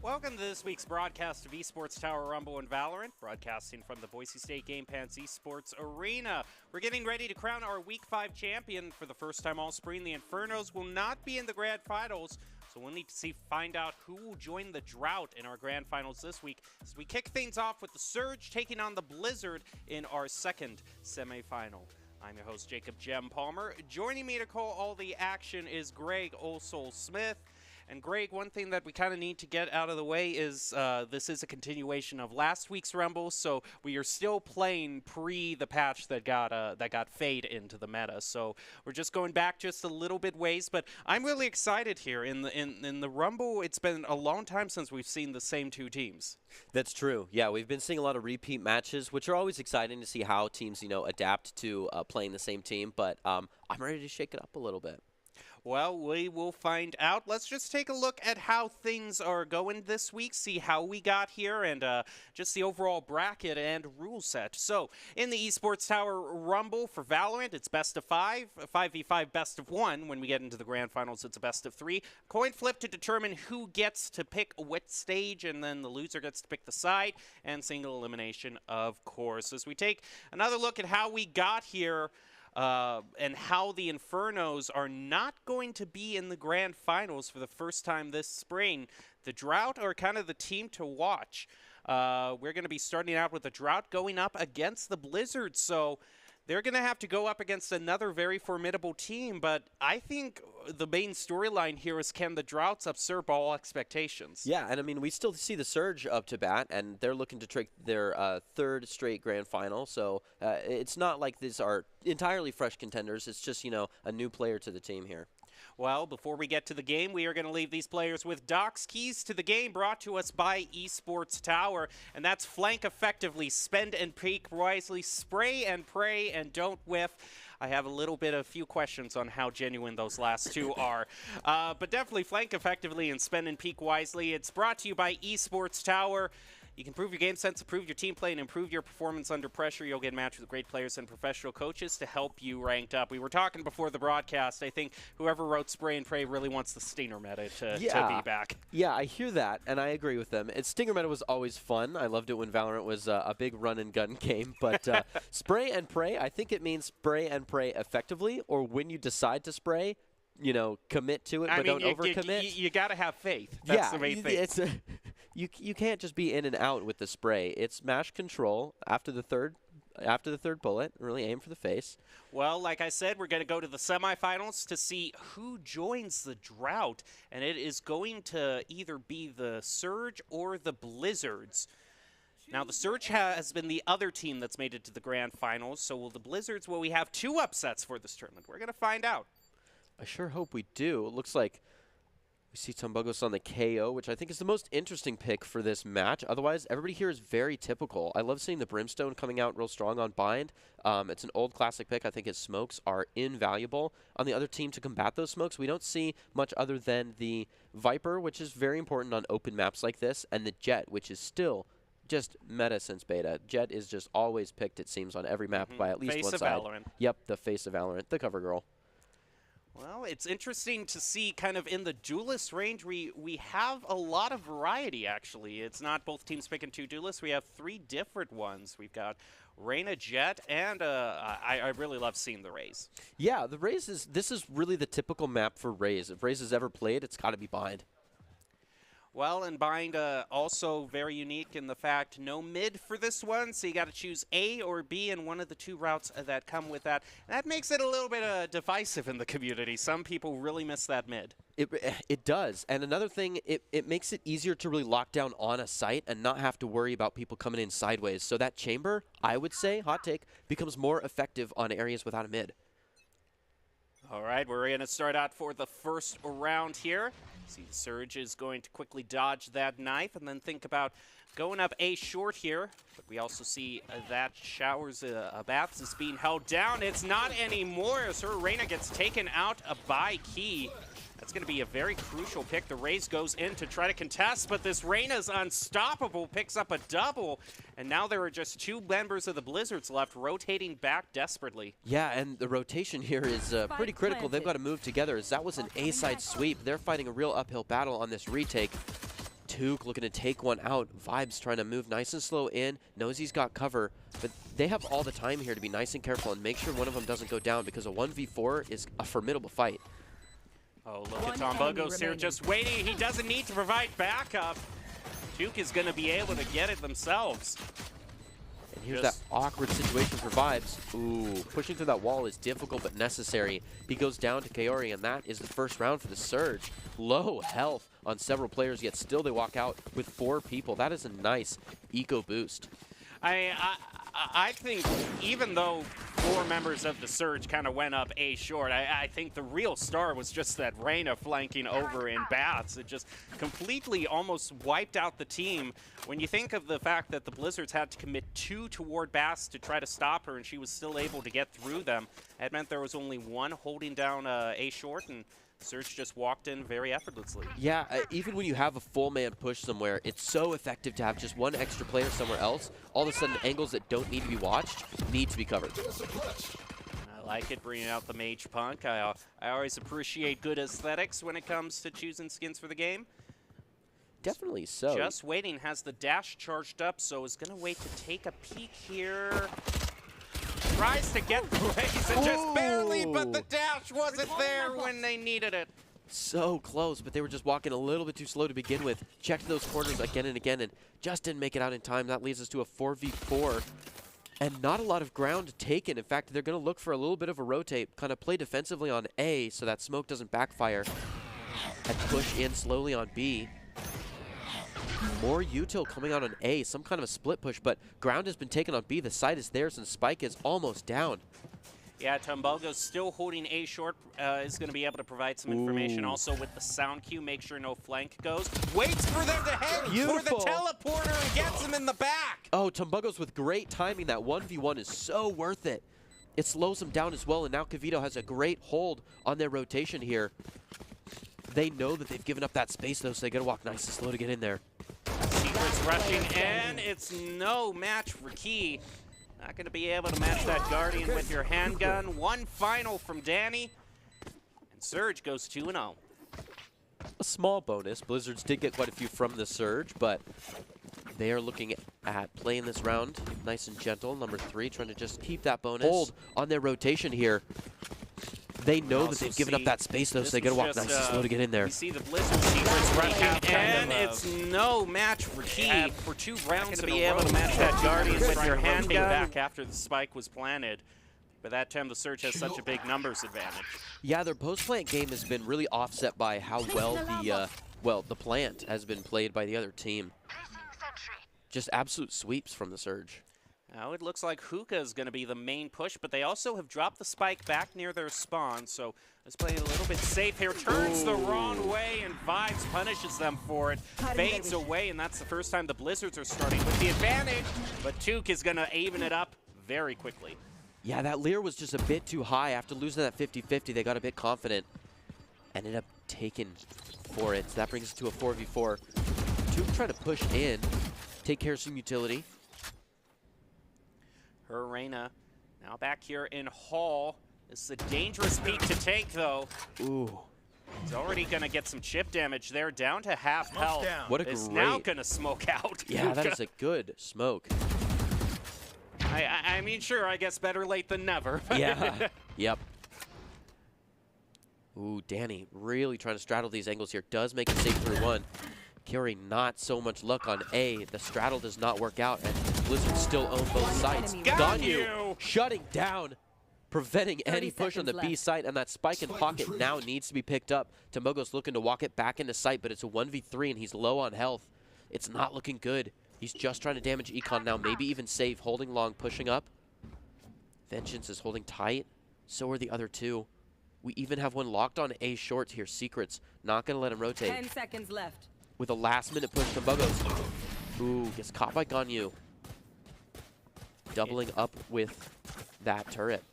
Welcome to this week's broadcast of Esports Tower Rumble and Valorant, broadcasting from the Boise State Game Pants Esports Arena. We're getting ready to crown our Week 5 champion. For the first time all spring, the Infernos will not be in the Grand Finals, so we'll need to find out who will join the Drought in our Grand Finals this week. As we kick things off with the Surge taking on the Blizzard in our second semifinal. I'm your host, Jacob Jem Palmer. Joining me to call all the action is Greg Olsol Smith. And Greg, one thing that we kind of need to get out of the way is this is a continuation of last week's Rumble, so we are still playing pre the patch that got fade into the meta. So we're just going back just a little bit ways, but I'm really excited here in the Rumble. It's been a long time since we've seen the same two teams. That's true. Yeah, we've been seeing a lot of repeat matches, which are always exciting to see how teams, adapt to playing the same team. But I'm ready to shake it up a little bit. Well, we will find out. Let's just take a look at how things are going this week, see how we got here, and just the overall bracket and rule set. So, in the Esports Tower Rumble for Valorant, it's best of 5, 5v5 best of 1. When we get into the Grand Finals, it's a best of 3. Coin flip to determine who gets to pick what stage, and then the loser gets to pick the side, and single elimination, of course. As we take another look at how we got here, and how the Infernos are not going to be in the Grand Finals for the first time this spring. The Drought are kind of the team to watch. We're going to be starting out with the Drought going up against the Blizzard, so they're going to have to go up against another very formidable team, but I think the main storyline here is, can the Droughts usurp all expectations? Yeah, and I mean, we still see the Surge up to bat, and they're looking to trick their third straight Grand Final, so it's not like these are entirely fresh contenders. It's just, a new player to the team here. Well, before we get to the game, we are going to leave these players with Doc's keys to the game, brought to us by Esports Tower, and that's flank effectively, spend and peek wisely, spray and pray, and don't whiff. I have a few questions on how genuine those last two are. But definitely flank effectively and spend and peek wisely. It's brought to you by Esports Tower. You can improve your game sense, improve your team play, and improve your performance under pressure. You'll get matched with great players and professional coaches to help you ranked up. We were talking before the broadcast. I think whoever wrote Spray and Pray really wants the Stinger meta to be back. Yeah, I hear that, and I agree with them. Stinger meta was always fun. I loved it when Valorant was a big run-and-gun game. But Spray and Pray, I think it means spray and pray effectively, or when you decide to spray, commit to it, but don't overcommit. You got to have faith. That's the main thing. You can't just be in and out with the spray. It's mash control after the third bullet. Really aim for the face. Well, like I said, we're going to go to the semifinals to see who joins the Drought, and it is going to either be the Surge or the Blizzards. Now, the Surge has been the other team that's made it to the Grand Finals, so will the Blizzards? Will we have two upsets for this tournament? We're going to find out. I sure hope we do. It looks like we see Tombogos on the KO, which I think is the most interesting pick for this match. Otherwise, everybody here is very typical. I love seeing the Brimstone coming out real strong on Bind. It's an old classic pick. I think his smokes are invaluable. On the other team to combat those smokes, we don't see much other than the Viper, which is very important on open maps like this, and the Jet, which is still just meta since beta. Jet is just always picked, it seems, on every map by at least face one of side. Valorant. Yep, the face of Valorant, the cover girl. Well, it's interesting to see kind of in the duelist range, we have a lot of variety, actually. It's not both teams picking two duelists. We have three different ones. We've got Reyna, Jet, and I really love seeing the Raze. Yeah, the Raze this is really the typical map for Raze. If Raze has ever played, it's got to be Bind. Well, and Bind also very unique in the fact no mid for this one, so you got to choose A or B in one of the two routes that come with that. And that makes it a little bit divisive in the community. Some people really miss that mid. It does. And another thing, it makes it easier to really lock down on a site and not have to worry about people coming in sideways. So that chamber, I would say, hot take, becomes more effective on areas without a mid. All right, we're going to start out for the first round here. See, the Surge is going to quickly dodge that knife and then think about going up A short here. But we also see that Showers Baths is being held down. It's not anymore as her Reyna gets taken out by Key. That's going to be a very crucial pick. The Raze goes in to try to contest, but this Reyna's unstoppable, picks up a double, and now there are just two members of the Blizzards left rotating back desperately. Yeah, and the rotation here is pretty critical. They've got to move together as that was an A-side sweep. They're fighting a real uphill battle on this retake. Took looking to take one out. Vibes trying to move nice and slow in. Knows he's got cover, but they have all the time here to be nice and careful and make sure one of them doesn't go down because a 1v4 is a formidable fight. Oh, look at Tombogos here just waiting. He doesn't need to provide backup. Duke is going to be able to get it themselves. And here's that awkward situation for Vibes. Ooh, pushing through that wall is difficult but necessary. He goes down to Kaori, and that is the first round for the Surge. Low health on several players, yet still they walk out with 4 people. That is a nice eco boost. I think even though 4 members of the Surge kind of went up A short, I think the real star was just that Reyna flanking over in Bats. It just completely almost wiped out the team. When you think of the fact that the Blizzards had to commit 2 toward Bats to try to stop her and she was still able to get through them, that meant there was only 1 holding down A short, and Surge just walked in very effortlessly. Yeah, even when you have a full man push somewhere, it's so effective to have just 1 extra player somewhere else. All of a sudden, angles that don't need to be watched need to be covered. I like it, bringing out the Mage Punk. I always appreciate good aesthetics when it comes to choosing skins for the game. Definitely so. Just waiting, has the dash charged up, so is going to wait to take a peek here. Tries to get the race and just barely, but the dash wasn't there when they needed it. So close, but they were just walking a little bit too slow to begin with. Checked those corners again and again and just didn't make it out in time. That leads us to a 4v4 and not a lot of ground taken. In fact, they're going to look for a little bit of a rotate, kind of play defensively on A so that smoke doesn't backfire and push in slowly on B. More util coming out on A, some kind of a split push, but ground has been taken on B. The side is theirs, and Spike is almost down. Yeah, Tumbogo's still holding A short, is going to be able to provide some information. Also with the sound cue, make sure no flank goes. Waits for them to head for the teleporter and gets him in the back. Oh, Tumbogo's with great timing. That 1v1 is so worth it. It slows him down as well, and now Kavito has a great hold on their rotation here. They know that they've given up that space, though, so they got to walk nice and slow to get in there. Secret's rushing, and it's no match for Key. Not going to be able to match that Guardian with your handgun. 1 final from Danny, and Surge goes 2-0. A small bonus. Blizzards did get quite a few from the Surge, but they are looking at playing this round nice and gentle. Number 3 trying to just keep that bonus. Hold on their rotation here. They know that they've given up that space, though, so they got to walk nice and slow to get in there. You see the Blizzard Secrets rushing, and it's no match for Key. For 2 rounds to be able to match that Guardian with your handgun. Back after the spike was planted. By that time, the Surge has such a big numbers advantage. Yeah, their post-plant game has been really offset by how well the plant has been played by the other team. Just absolute sweeps from the Surge. Now it looks like Hookah is going to be the main push, but they also have dropped the spike back near their spawn, so let's play it a little bit safe here. Turns the wrong way, and Vibes punishes them for it. Fades away, and that's the first time the Blizzards are starting with the advantage, but Took is going to even it up very quickly. Yeah, that Lear was just a bit too high. After losing that 50-50, they got a bit confident. Ended up taking for it, so that brings us to a 4v4. Took trying to push in, take care of some utility. Her Reyna now back here in Hall. This is a dangerous peek to take, though. Ooh. He's already going to get some chip damage there, down to half health. What a is great... now going to smoke out. Yeah, that is a good smoke. I mean, sure, I guess better late than never. Yeah. Yep. Ooh, Danny really trying to straddle these angles here. Does make it safe through 1. Kyori not so much luck on A. The straddle does not work out, and Blizzard still own both sides. Ganyu shutting down, preventing any push on the B site, and that spike in pocket now needs to be picked up. Tomogo's looking to walk it back into sight, but it's a 1v3, and he's low on health. It's not looking good. He's just trying to damage Econ now, maybe even save, holding long, pushing up. Vengeance is holding tight. So are the other 2. We even have one locked on A short here. Secrets, not going to let him rotate. 10 seconds left. With a last-minute push to Bugos. Ooh, gets caught by Ganyu. Doubling up with that turret.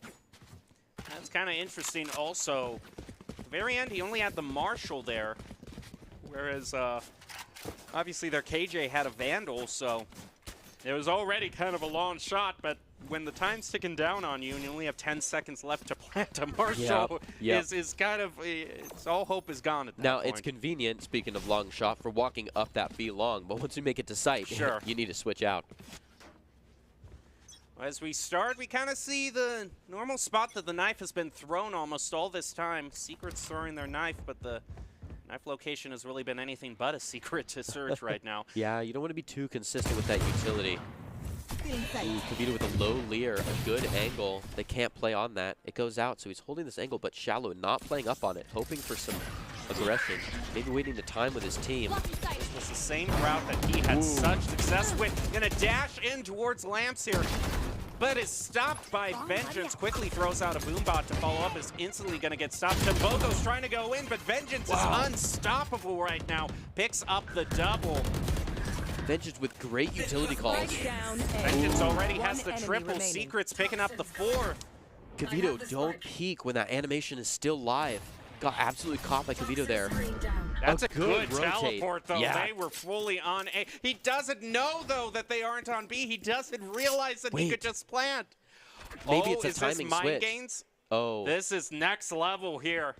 That's kind of interesting also. At the very end, he only had the Marshal there. Whereas, obviously, their KJ had a Vandal, so it was already kind of a long shot, but when the time's ticking down on you and you only have 10 seconds left to plant a Marshall, is kind of, it's all hope is gone at that now, point. it's convenient, speaking of long shot, for walking up that B long, but once you make it to sight, Sure. you need to switch out. As we start, we kind of see the normal spot that the knife has been thrown almost all this time. Secret's throwing their knife, but the knife location has really been anything but a secret to Surge right now. Yeah, you don't want to be too consistent with that utility. Ooh, Kavita with a low leer, a good angle. They can't play on that. It goes out, so he's holding this angle, but shallow, not playing up on it, hoping for some aggression, maybe waiting the time with his team. This was the same route that he had such success with. Gonna dash in towards Lamps here, but is stopped by Vengeance. Quickly throws out a Boombot to follow up, is instantly gonna get stopped. Tambogo's trying to go in, but Vengeance is unstoppable right now. Picks up the double. Vengeance with great utility calls. Vengeance already has the triple. Secret's picking up the fourth. Kavito, don't peek when that animation is still live. Got absolutely caught by Kavito there. That's a good rotate. teleport, though. Yeah. They were fully on A. He doesn't know, though, that they aren't on B. He doesn't realize that he could just plant. Maybe it's a is timing this mind switch. games? Oh. This is next level here.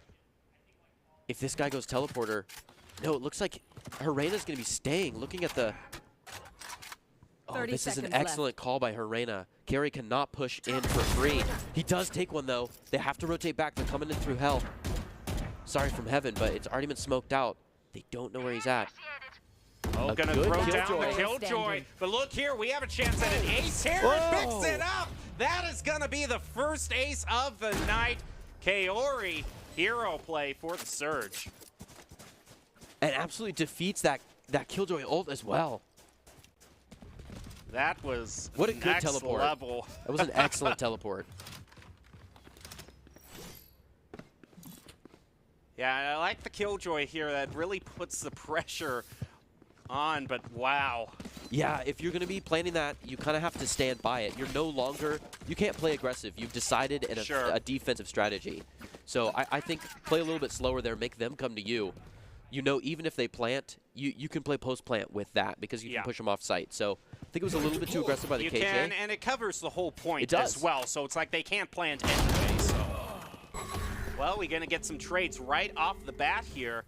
If this guy goes teleporter. No, it looks like Herena's going to be staying. Looking at the... Oh, this is an excellent call by Herena. Gary cannot push in for free. He does take one, though. They have to rotate back. They're coming in through hell. Sorry from heaven, but it's already been smoked out. They don't know where he's at. Oh, gonna throw down the Killjoy. But look here, we have a chance at an ace here. And picks it up. That is gonna be the first ace of the night. Kaori, hero play for the Surge. And absolutely defeats that Killjoy ult as well. That was what a good next teleport. level. That was an excellent teleport. Yeah, I like the Killjoy here. That really puts the pressure on, but wow. Yeah, if you're going to be planning that, you kind of have to stand by it. You're no longer, you can't play aggressive. You've decided in a defensive strategy. So I think play a little bit slower there, make them come to you. You know, even if they plant, you can play post-plant with that because you can push them off site. So I think it was a little bit too aggressive by the KJ. You can, and it covers the whole point it does. as well. So it's like they can't plant anyway. So. Well, we're going to get some trades right off the bat here.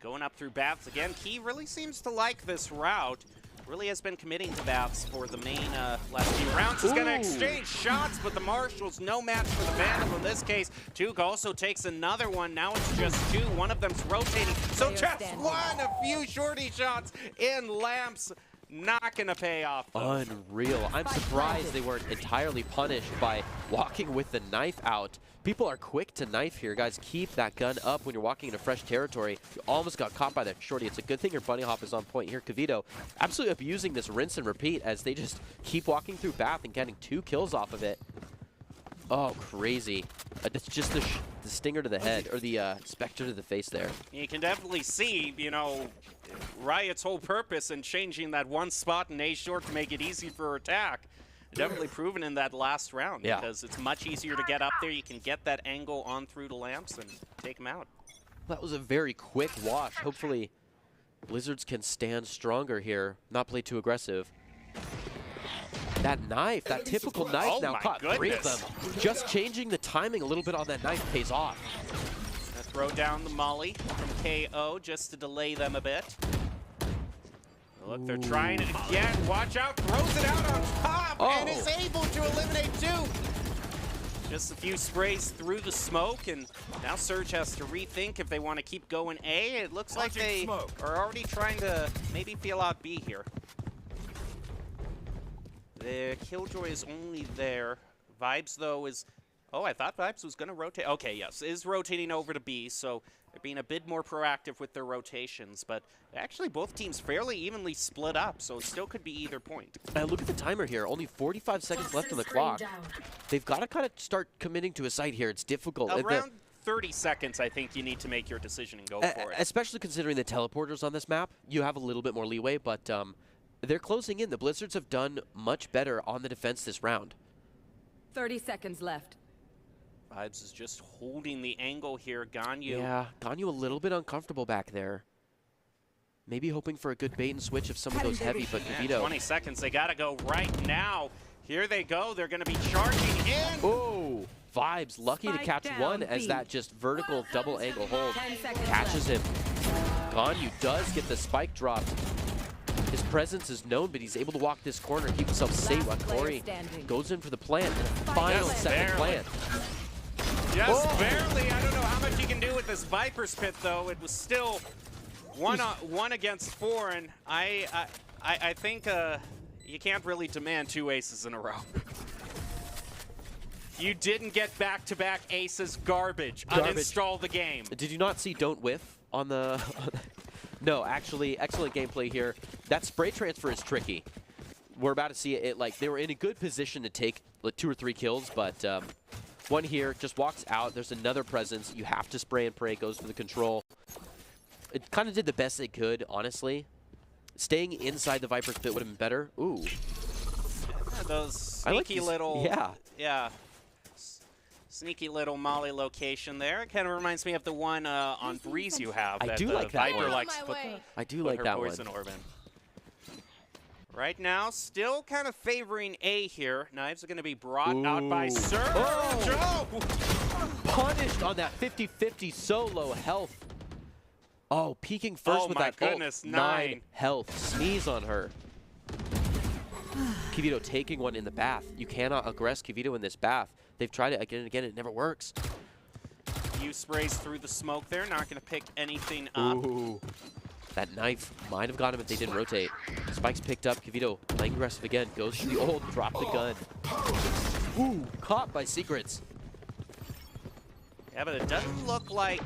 Going up through Baths again. Key really seems to like this route. Really has been committing to Baths for the main last few rounds. He's going to exchange shots, but the Marshall's no match for the Vandal in this case. Tuke also takes another one. Now it's just two. One of them's rotating. So just one, a few shorty shots in Lamps. Not going to pay off, though. Unreal. I'm surprised they weren't entirely punished by walking with the knife out. People are quick to knife here, guys. Keep that gun up when you're walking into fresh territory. You almost got caught by that shorty. It's a good thing your bunny hop is on point here. Kavito absolutely abusing this rinse and repeat as they just keep walking through Bath and getting 2 kills off of it. Oh, crazy. It's just the stinger to the head, or the specter to the face there. You can definitely see, you know, Riot's whole purpose in changing that one spot in A short to make it easy for attack. Definitely proven in that last round because it's much easier to get up there. You can get that angle on through to Lamps and take him out. That was a very quick wash. Hopefully, Blizzards can stand stronger here, not play too aggressive. That knife, that typical knife now caught 3 of them. Just changing the timing a little bit on that knife pays off. Gonna throw down the molly from KO just to delay them a bit. Look, they're trying it again. Watch out, throws it out on top and is able to eliminate 2. Just a few sprays through the smoke, and now Surge has to rethink if they want to keep going A. It looks like they are already trying to maybe feel out B here. The Killjoy is only there. Vibes, though, is... Oh, I thought Vibes was going to rotate. Okay, yes, is rotating over to B, so they're being a bit more proactive with their rotations. But actually, both teams fairly evenly split up, so it still could be either point. Look at the timer here. Only 45 seconds left on the clock. They've got to kind of start committing to a site here. It's difficult. Around 30 seconds, I think you need to make your decision and go for it. Especially considering the teleporters on this map. You have a little bit more leeway, but they're closing in. The Blizzards have done much better on the defense this round. 30 seconds left. Vibes is just holding the angle here. Ganyu. Yeah, Ganyu a little bit uncomfortable back there. Maybe hoping for a good bait and switch if someone goes heavy, but Kavito. 20 seconds. They got to go right now. Here they go. They're going to be charging in. Oh, Vibes lucky to Spike catch down, one as B. that just vertical double angle hold 10 seconds catches him. Ganyu does get the spike drop. His presence is known, but he's able to walk this corner, keep himself safe while player Corey standing. goes in for the plant. Final Just second barely. plant. Just barely. I don't know how much you can do with this Viper's Pit, though. It was still one against 4, and I think you can't really demand 2 aces in a row. You didn't get back-to-back aces. Garbage. Uninstall the game. Did you not see Don't Whiff on the... No, actually, excellent gameplay here. That spray transfer is tricky. We're about to see it, like, they were in a good position to take like 2 or 3 kills, but one here just walks out. There's another presence. You have to spray and pray. Goes for the control. It kind of did the best they could, honestly. Staying inside the Viper's Pit would have been better. Ooh. Yeah, those I like sneaky these- little... Yeah. Yeah. Sneaky little molly location there. It kind of reminds me of the one on Breeze you have. I do like that Viper one. likes to put, I do put like her that one. poison orb in. Right now, still kind of favoring A here. Knives are going to be brought out by Ooh. Surge. Oh. Oh! Punished on that 50-50 solo health. Oh, peeking first Oh with my that ult. goodness, 9 9. health. Sneeze on her. Kivito taking one in the bath. You cannot aggress Kivito in this bath. They've tried it again and again. It never works. Few sprays through the smoke there. Not going to pick anything up. Ooh. That knife might have got him if they didn't rotate. Spike's picked up. Kivito playing aggressive again. Goes for the ult. Drop the gun. Ooh. Caught by Secrets. Yeah, but it doesn't look like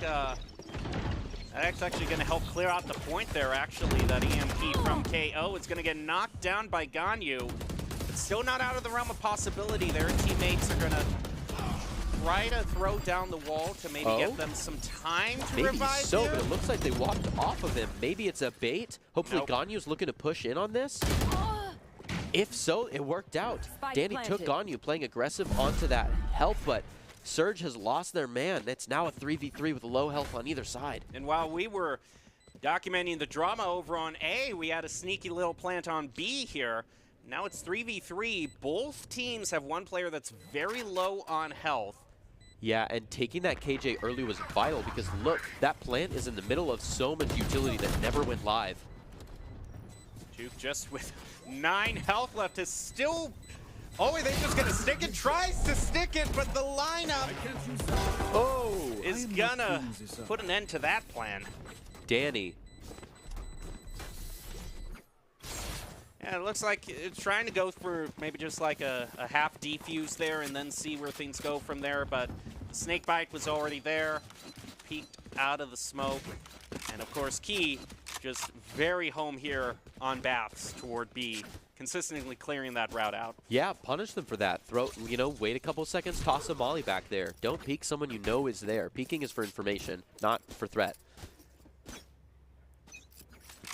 that's actually going to help clear out the point there, actually. That EMP from KO is going to get knocked down by Ganyu. But still not out of the realm of possibility. Their teammates are going to try to throw down the wall to maybe get them some time to Maybe revive so, here. but it looks like they walked off of him. Maybe it's a bait. Hopefully Nope. Ganyu's looking to push in on this. If so, it worked out. Spike Danny took planted. Ganyu playing aggressive onto that health, but Surge has lost their man. It's now a 3v3 with low health on either side. And while we were documenting the drama over on A, we had a sneaky little plant on B here. Now it's 3v3. Both teams have one player that's very low on health. Yeah, and taking that KJ early was vital because look, that plant is in the middle of so much utility that never went live. Duke just with 9 health left is still... Oh, are they just going to stick it? Tries to stick it, but the lineup is gonna put an end to that plan. Danny. Yeah, it looks like it's trying to go for maybe just like a half defuse there and then see where things go from there, but the snake bite was already there, peeked out of the smoke, and of course Key just very home here on baths toward B, consistently clearing that route out. Yeah, punish them for that. Throw, you know, wait a couple seconds, toss a molly back there. Don't peek someone you know is there. Peeking is for information, not for threat.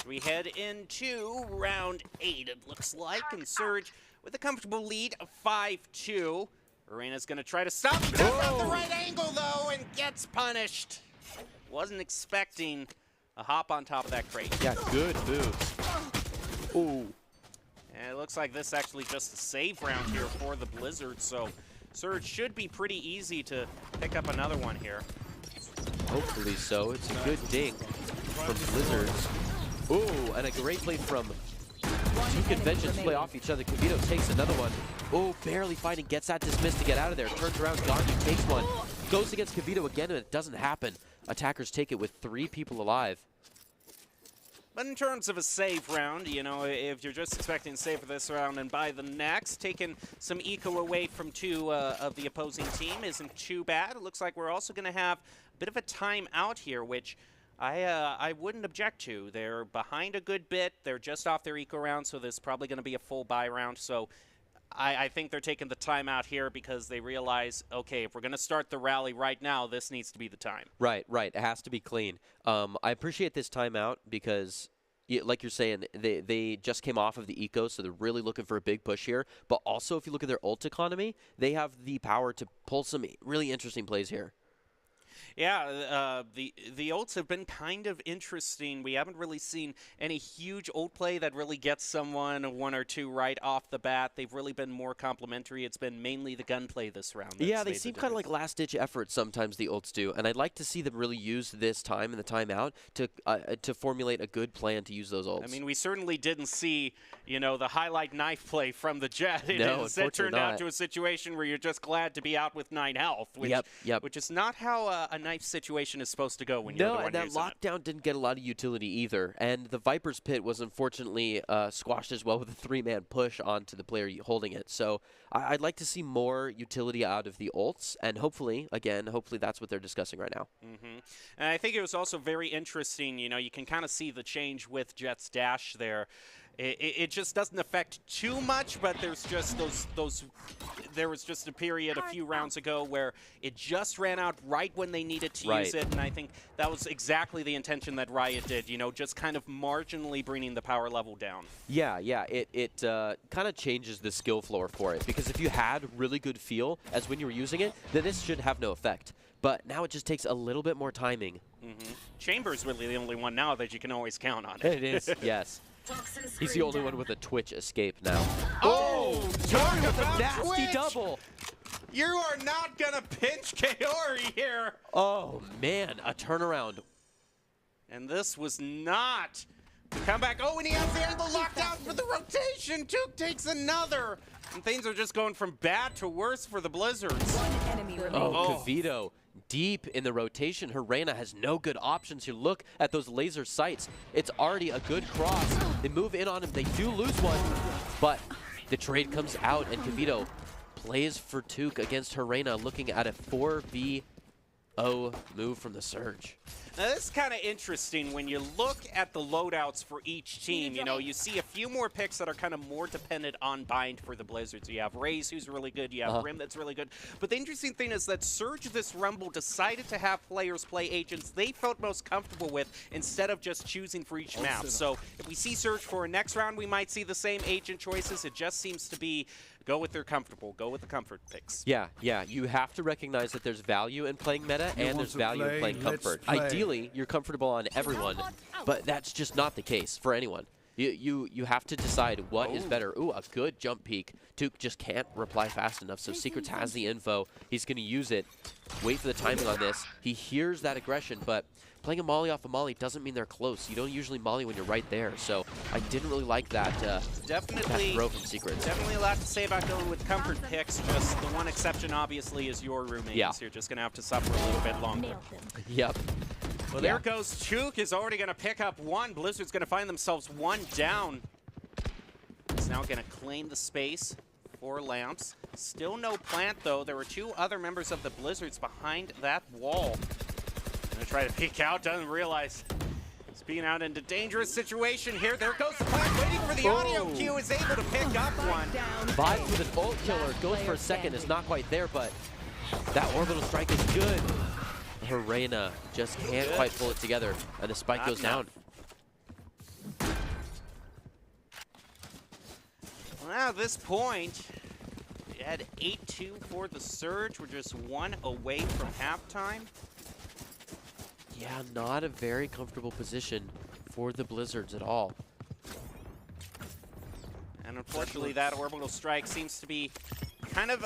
We head into round 8, it looks like, and Surge with a comfortable lead of 5-2. Arena's gonna try to stop him at the right angle though, and gets punished. Wasn't expecting a hop on top of that crate. Yeah, good moves. Ooh. And it looks like this actually just a save round here for the Blizzard, so Surge should be pretty easy to pick up another one here. Hopefully so. It's a good dink from Blizzards. Ooh, and a great play from two conventions play off each other. Kivito takes another one. Oh, barely fighting, gets that dismissed to get out of there. Turns around, Ganyu takes one. Goes against Kivito again, and it doesn't happen. Attackers take it with 3 people alive. But in terms of a save round, you know, if you're just expecting to save for this round and by the next, taking some eco away from 2 of the opposing team isn't too bad. It looks like we're also going to have a bit of a timeout here, which I wouldn't object to. They're behind a good bit. They're just off their eco round, so there's probably going to be a full buy round. So I think they're taking the timeout here because they realize, okay, if we're going to start the rally right now, this needs to be the time. Right. It has to be clean. I appreciate this timeout because, like you're saying, they just came off of the eco, so they're really looking for a big push here. But also, if you look at their ult economy, they have the power to pull some really interesting plays here. Yeah, the ults have been kind of interesting. We haven't really seen any huge ult play that really gets someone one or two right off the bat. They've really been more complimentary. It's been mainly the gunplay this round. Yeah, they seem kind of like last-ditch efforts sometimes, the ults do, and I'd like to see them really use this time and the timeout to formulate a good plan to use those ults. I mean, we certainly didn't see, the highlight knife play from the Jet. No, It turned out to a situation where you're just glad to be out with 9 health, which is not how a knife situation is supposed to go when you're the one and that using it. lockdown didn't get a lot of utility either, and the Viper's Pit was unfortunately squashed as well with a 3-man push onto the player holding it. So I'd like to see more utility out of the ults, and hopefully that's what they're discussing right now. And I think it was also very interesting, you can kind of see the change with Jet's dash there. It just doesn't affect too much, but there's just there was just a period a few rounds ago where it just ran out right when they needed to use it, and I think that was exactly the intention that Riot did, just kind of marginally bringing the power level down. Yeah, it kind of changes the skill floor for it, because if you had really good feel as when you were using it, then this should have no effect. But now it just takes a little bit more timing. Chamber's really the only one now that you can always count on. It is, yes. He's the only one with a Twitch escape now. Oh, talk with about a nasty Twitch! double. You are not gonna pinch Kaori here. Oh man, a turnaround. And this was not the comeback. Oh, and he has the angle locked down for the rotation. Duke takes another. And things are just going from bad to worse for the Blizzards. One enemy remaining. Oh, Kavito. Deep in the rotation. Herena has no good options here. Look at those laser sights. It's already a good cross. They move in on him. They do lose one, but the trade comes out, and Kavito plays for Tuke against Herena, looking at a 4v0 move from the Surge. Now, this is kind of interesting when you look at the loadouts for each team. You see a few more picks that are kind of more dependent on bind for the Blizzards. You have Raze, who's really good. You have Rim, that's really good. But the interesting thing is that Surge this Rumble decided to have players play agents they felt most comfortable with instead of just choosing for each map. So if we see Surge for a next round, we might see the same agent choices. It just seems to be go with their comfortable, go with the comfort picks. Yeah. You have to recognize that there's value in playing meta and there's value in playing comfort. Ideally, you're comfortable on everyone, but that's just not the case for anyone. You have to decide what is better. Ooh, a good jump peek. Tuke just can't reply fast enough, so Secrets has the info. He's going to use it. Wait for the timing on this. He hears that aggression, but playing a molly off a molly doesn't mean they're close. You don't usually molly when you're right there, so I didn't really like that, that throw from Secrets. Definitely a lot to say about going with comfort picks. Just the one exception, obviously, is your roommates. Yeah. You're just going to have to suffer a little bit longer. Yep. Well, there goes Tuke, is already going to pick up one. Blizzard's going to find themselves one down. He's now going to claim the space for Lamps. Still no plant, though. There were two other members of the Blizzards behind that wall. Going to try to peek out, doesn't realize he's being out into dangerous situation here. There goes the plant, waiting for the audio cue, is able to pick up one. Vibes with an ult killer, goes for a second, is not quite there, but that orbital strike is good. Herena just can't quite pull it together, and the spike goes down. Well, at this point, we had 8-2 for the Surge. We're just one away from halftime. Yeah, not a very comfortable position for the Blizzards at all. And unfortunately, that orbital strike seems to be kind of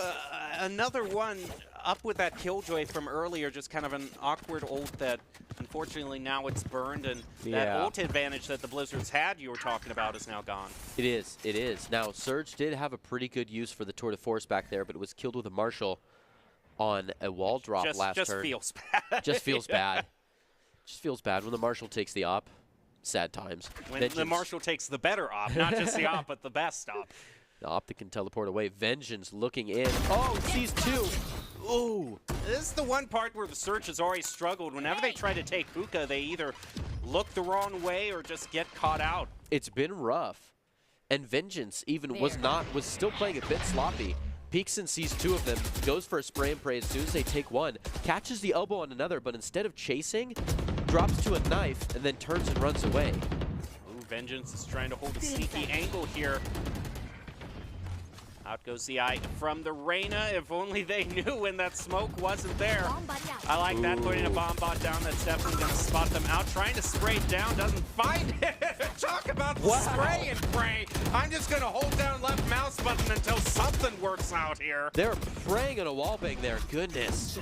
another one up with that Killjoy from earlier, just kind of an awkward ult that unfortunately now it's burned, and that ult advantage that the Blizzards had you were talking about is now gone. It is. Now, Surge did have a pretty good use for the tour de force back there, but it was killed with a Marshall on a wall drop last turn. Just feels bad. Just feels bad. Just feels bad when the Marshall takes the op. Sad times. When the Marshall takes the better op, not just the op, but the best op. The op that can teleport away. Vengeance looking in. Oh, sees two. Ooh. This is the one part where the Surge has already struggled. Whenever they try to take hookah, they either look the wrong way or just get caught out. It's been rough. And Vengeance even was still playing a bit sloppy. Peeks and sees two of them, goes for a spray and pray as soon as they take one, catches the elbow on another, but instead of chasing, drops to a knife and then turns and runs away. Ooh, Vengeance is trying to hold a sneaky angle here. Out goes the eye from the Reyna. If only they knew when that smoke wasn't there. I like that, putting a bomb bot down. That's definitely going to spot them out. Trying to spray it down, doesn't find it. Talk about the spray and pray. I'm just going to hold down left mouse button until something works out here. They're praying on a wallbang there. Goodness.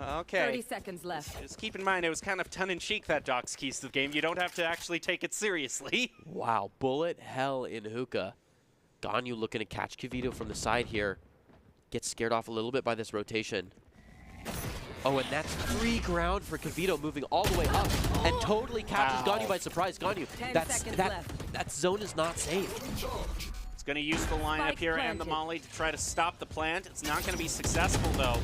Okay. 30 seconds left. Just keep in mind, it was kind of tongue-in-cheek, that Doc's Keys to the game. You don't have to actually take it seriously. Wow, bullet hell in hookah. Ganyu looking to catch Kavito from the side here. Gets scared off a little bit by this rotation. Oh, and that's free ground for Kavito, moving all the way up and totally catches Ganyu by surprise. Ganyu, that zone is not safe. It's going to use the lineup Spike here and the planted. molly to try to stop the plant. It's not going to be successful, though.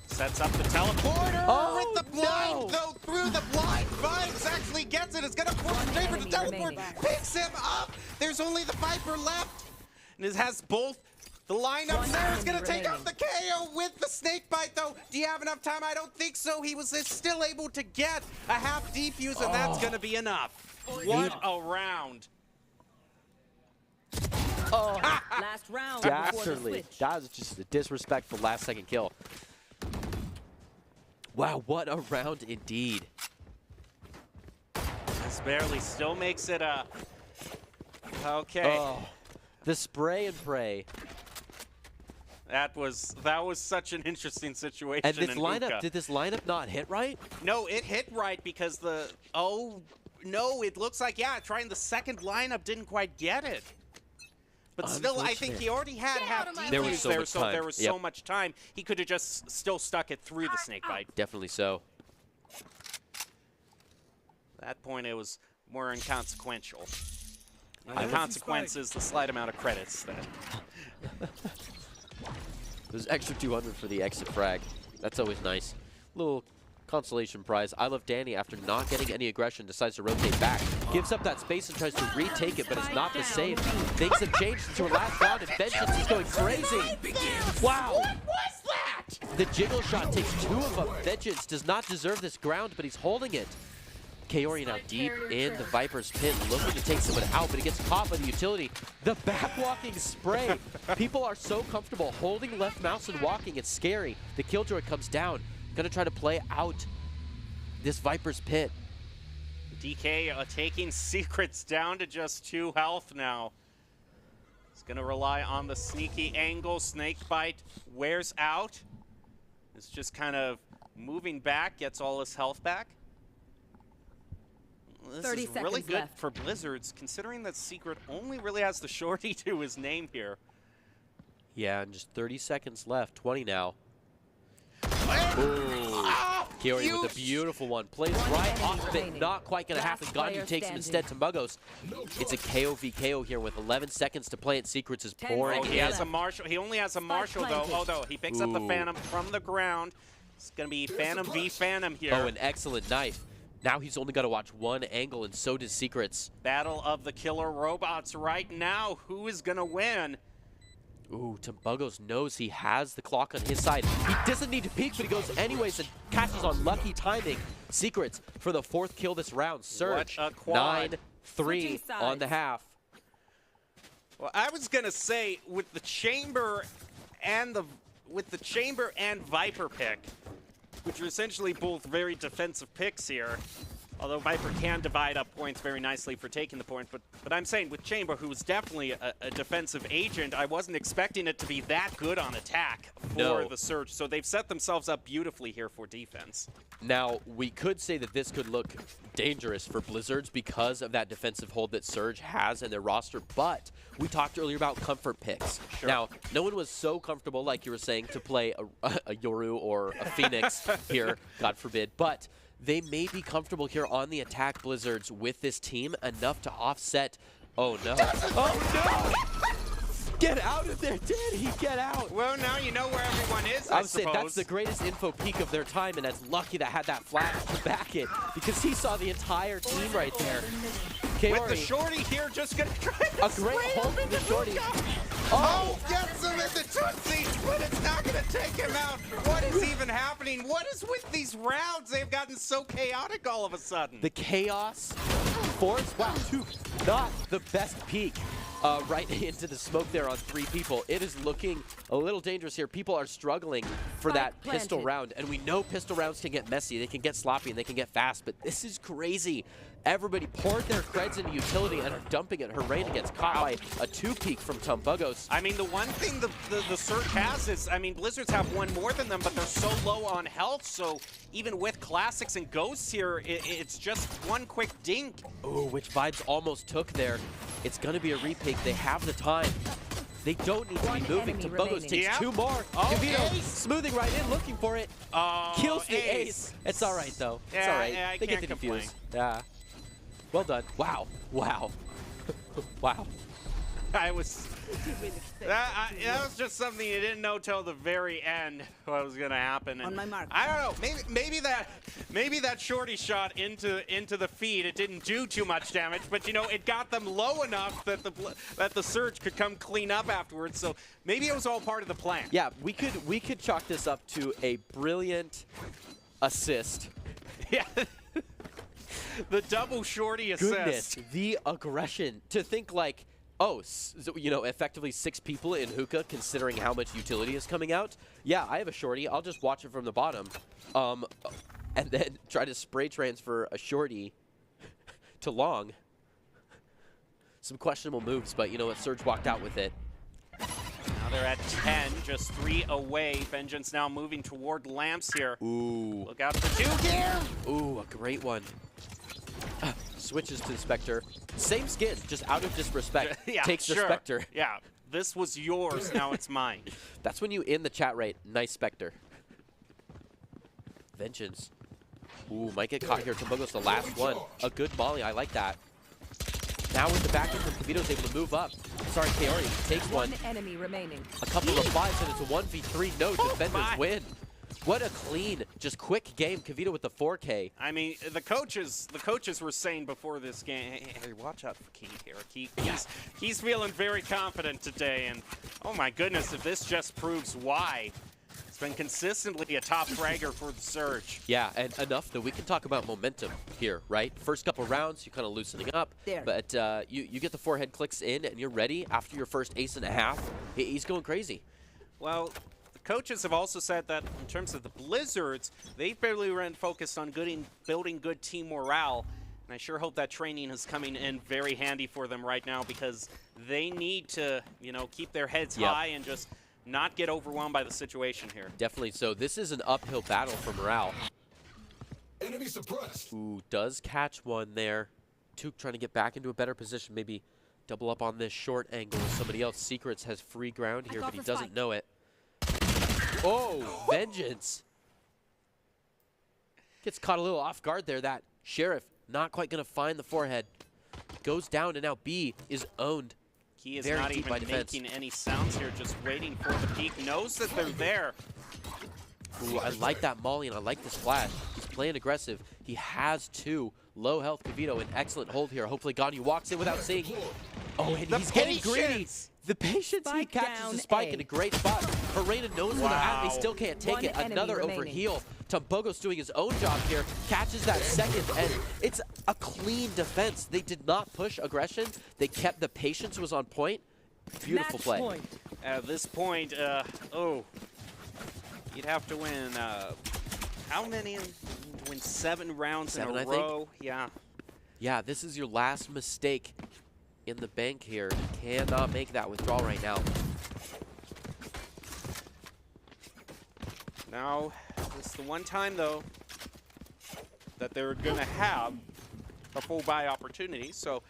Sets up the teleporter with the blind, though, through the blind. Vibes actually gets it. It's going to force the Viper to teleport. Picks him up. There's only the Viper left. And it has both. The lineup there is going to take out the KO with the snake bite, though. Do you have enough time? I don't think so. He was still able to get a half defuse, and that's going to be enough. What a round. Last round. before the Dastardly. switch. That was just a disrespectful last-second kill. Wow, what a round indeed. Just barely still makes it a... Okay. Oh, the spray and pray. That was such an interesting situation. And this in lineup, hookah. did this lineup not hit right? No, it hit right because the... Oh, no, it looks like, yeah, trying the second lineup didn't quite get it. But still, I think he already had half defuse There was so much time. there was so much time. He could have just still stuck it through the snake bite. Definitely so. At that point, it was more inconsequential. And the consequence is the slight amount of credits that... There's extra 200 for the exit frag. That's always nice. Little consolation prize. I Love Danny, after not getting any aggression, decides to rotate back. Gives up that space and tries to retake it, but it's not the same. Things have changed into a last round, and Vengeance is going crazy. Wow! What was that? The jiggle shot takes 2 of them. Vengeance does not deserve this ground, but he's holding it. Kaori now deep in the Viper's pit, looking to take someone out, but he gets caught by the utility. The backwalking spray. People are so comfortable holding left mouse and walking. It's scary. The Killjoy comes down. Gonna try to play out this Viper's pit. DK taking Secrets down to just 2 health now. He's gonna rely on the sneaky angle. Snake bite wears out. It's just kind of moving back, gets all his health back. This 30 is really seconds good left. for Blizzards, considering that Secret only really has the shorty to his name here. Yeah, and just 30 seconds left. 20 now. Kaori with a beautiful one. Plays right off of it. Not quite going to happen. Ganyu takes him instead to Muggos. It's a KO v KO here with 11 seconds to play it. Secrets is pouring He in. has a Marshall. He only has a Marshall, though. Oh, no. He picks up the Phantom from the ground. It's going to be Phantom v Phantom here. Oh, an excellent knife. Now he's only got to watch one angle, and so does Secrets. Battle of the killer robots right now. Who is going to win? Ooh, Tumbugos knows he has the clock on his side. He doesn't need to peek, but he goes anyways and catches on lucky timing. Secrets for the 4th kill this round. Surge, What a quad. 9-3 on the half. Well, I was going to say, with the Chamber and Viper pick, which are essentially both very defensive picks here, although Viper can divide up points very nicely for taking the point, but I'm saying with Chamber, who's definitely a defensive agent, I wasn't expecting it to be that good on attack for the Surge. So they've set themselves up beautifully here for defense. Now, we could say that this could look dangerous for Blizzards because of that defensive hold that Surge has in their roster, but we talked earlier about comfort picks. Sure. Now, no one was so comfortable, like you were saying, to play a Yoru or a Phoenix here, God forbid, but they may be comfortable here on the attack, Blizzards, with this team enough to offset. Oh, no. Oh, no! Get out of there! Did he get out? Well, now you know where everyone is, I I would say suppose. that's the greatest info peak of their time, and that's lucky that had that flash to back it, because he saw the entire team right there. With the shorty here, just gonna try to a great hold from the shorty. Oh, gets him in the Tootsie, but it's not gonna take him out. What is even happening? What is with these rounds? They've gotten so chaotic all of a sudden. The chaos force, wow, not the best peak right into the smoke there on 3 people. It is looking a little dangerous here. People are struggling for that pistol round, and we know pistol rounds can get messy. They can get sloppy, and they can get fast, but this is crazy. Everybody poured their creds into utility and are dumping it. Herrera gets caught by a 2-peek from Tumbugos. I mean, the one thing the Surge has is, I mean, Blizzards have one more than them, but they're so low on health, so even with Classics and Ghosts here, it's just one quick dink. Ooh, which Vibes almost took there. It's going to be a repick. They have the time. They don't need to be moving. Tumbugos takes 2 more. DeVito smoothing right in, looking for it. Kills the ace. It's all right, though. It's all right. Yeah, they get the defuse. Yeah. Well done. Wow. Wow. Wow. That was just something you didn't know till the very end what was going to happen. And on my mark. I don't know. Maybe that shorty shot into the feed. It didn't do too much damage, but you know it got them low enough that the Surge could come clean up afterwards. So maybe it was all part of the plan. Yeah, we could chalk this up to a brilliant assist. Yeah. The double shorty assist. Goodness, the aggression to think like, oh, so, you know, effectively 6 people in hookah, considering how much utility is coming out. Yeah, I have a shorty. I'll just watch it from the bottom, and then try to spray transfer a shorty to long. Some questionable moves, but you know what? Surge walked out with it. Now they're at 10, just 3 away. Vengeance now moving toward Lamps here. Ooh. Look out for 2 here. Ooh, a great one. Switches to the Spectre. Same skin, just out of disrespect. Yeah, takes sure. the Spectre. Yeah, this was yours, now it's mine. That's when you in the chat rate, nice Spectre. Vengeance. Ooh, might get caught here. Tumbugos the last one. A good molly, I like that. Now with the back end from Kavito's able to move up. Sorry, Kaori takes one. Enemy remaining. A couple of replies and it's a 1v3. No, defenders win. What a clean, just quick game. Kavito with the 4K. I mean, the coaches were saying before this game, hey, watch out for Keith here. He's feeling very confident today, and oh my goodness, if this just proves why. It's been consistently a top fragger for the Surge. Yeah, and enough that we can talk about momentum here, right? First couple rounds, you're kind of loosening up, but you get the 4 head clicks in and you're ready after your first ace and a half. He's going crazy. Well, coaches have also said that in terms of the Blizzards, they've barely been focused on building good team morale. And I sure hope that training is coming in very handy for them right now because they need to, you know, keep their heads high and just not get overwhelmed by the situation here. Definitely so. This is an uphill battle for morale. Enemy suppressed. Ooh, does catch one there. Took trying to get back into a better position, maybe double up on this short angle. Somebody else, Secrets, has free ground here, but he doesn't know it. Oh, Vengeance. Gets caught a little off guard there. That Sheriff not quite going to find the forehead. Goes down, and now B is owned. He is not even making any sounds here, just waiting for the peek. Knows that they're there. Ooh, I like that molly, and I like this flash. He's playing aggressive. He has 2. Low health Kavito, an excellent hold here. Hopefully Ganu walks in without seeing. Oh, and he's getting greedy. The patience, he catches the spike in a great spot. Herrera knows where they're at, and they still can't take it. Another overheal. Tumbugos doing his own job here, catches that second, and it's a clean defense. They did not push aggression. They kept the patience was on point. Beautiful play. At this point, you'd have to win, how many? Win 7 rounds 7, in a row. Yeah. Yeah, this is your last mistake in the bank here. You cannot make that withdrawal right now. Now, it's the one time, though, that they're going to have a full buy opportunity. So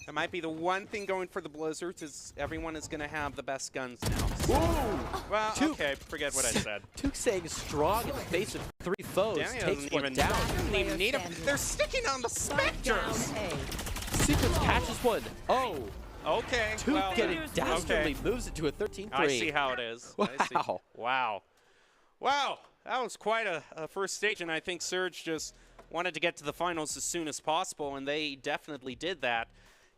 that might be the one thing going for the Blizzards is everyone is going to have the best guns now. Ooh! Well, okay, forget what I said. Took saying strong in the face of 3 foes. Takes one down. Doesn't even need them. They're sticking on the Spectres. Secrets catches one. Oh. Okay. Took Well, getting dastardly moves it to a 13-3. I see how it is. Wow. I see. Wow. Wow. That was quite a first stage, and I think Surge just wanted to get to the finals as soon as possible, and they definitely did that.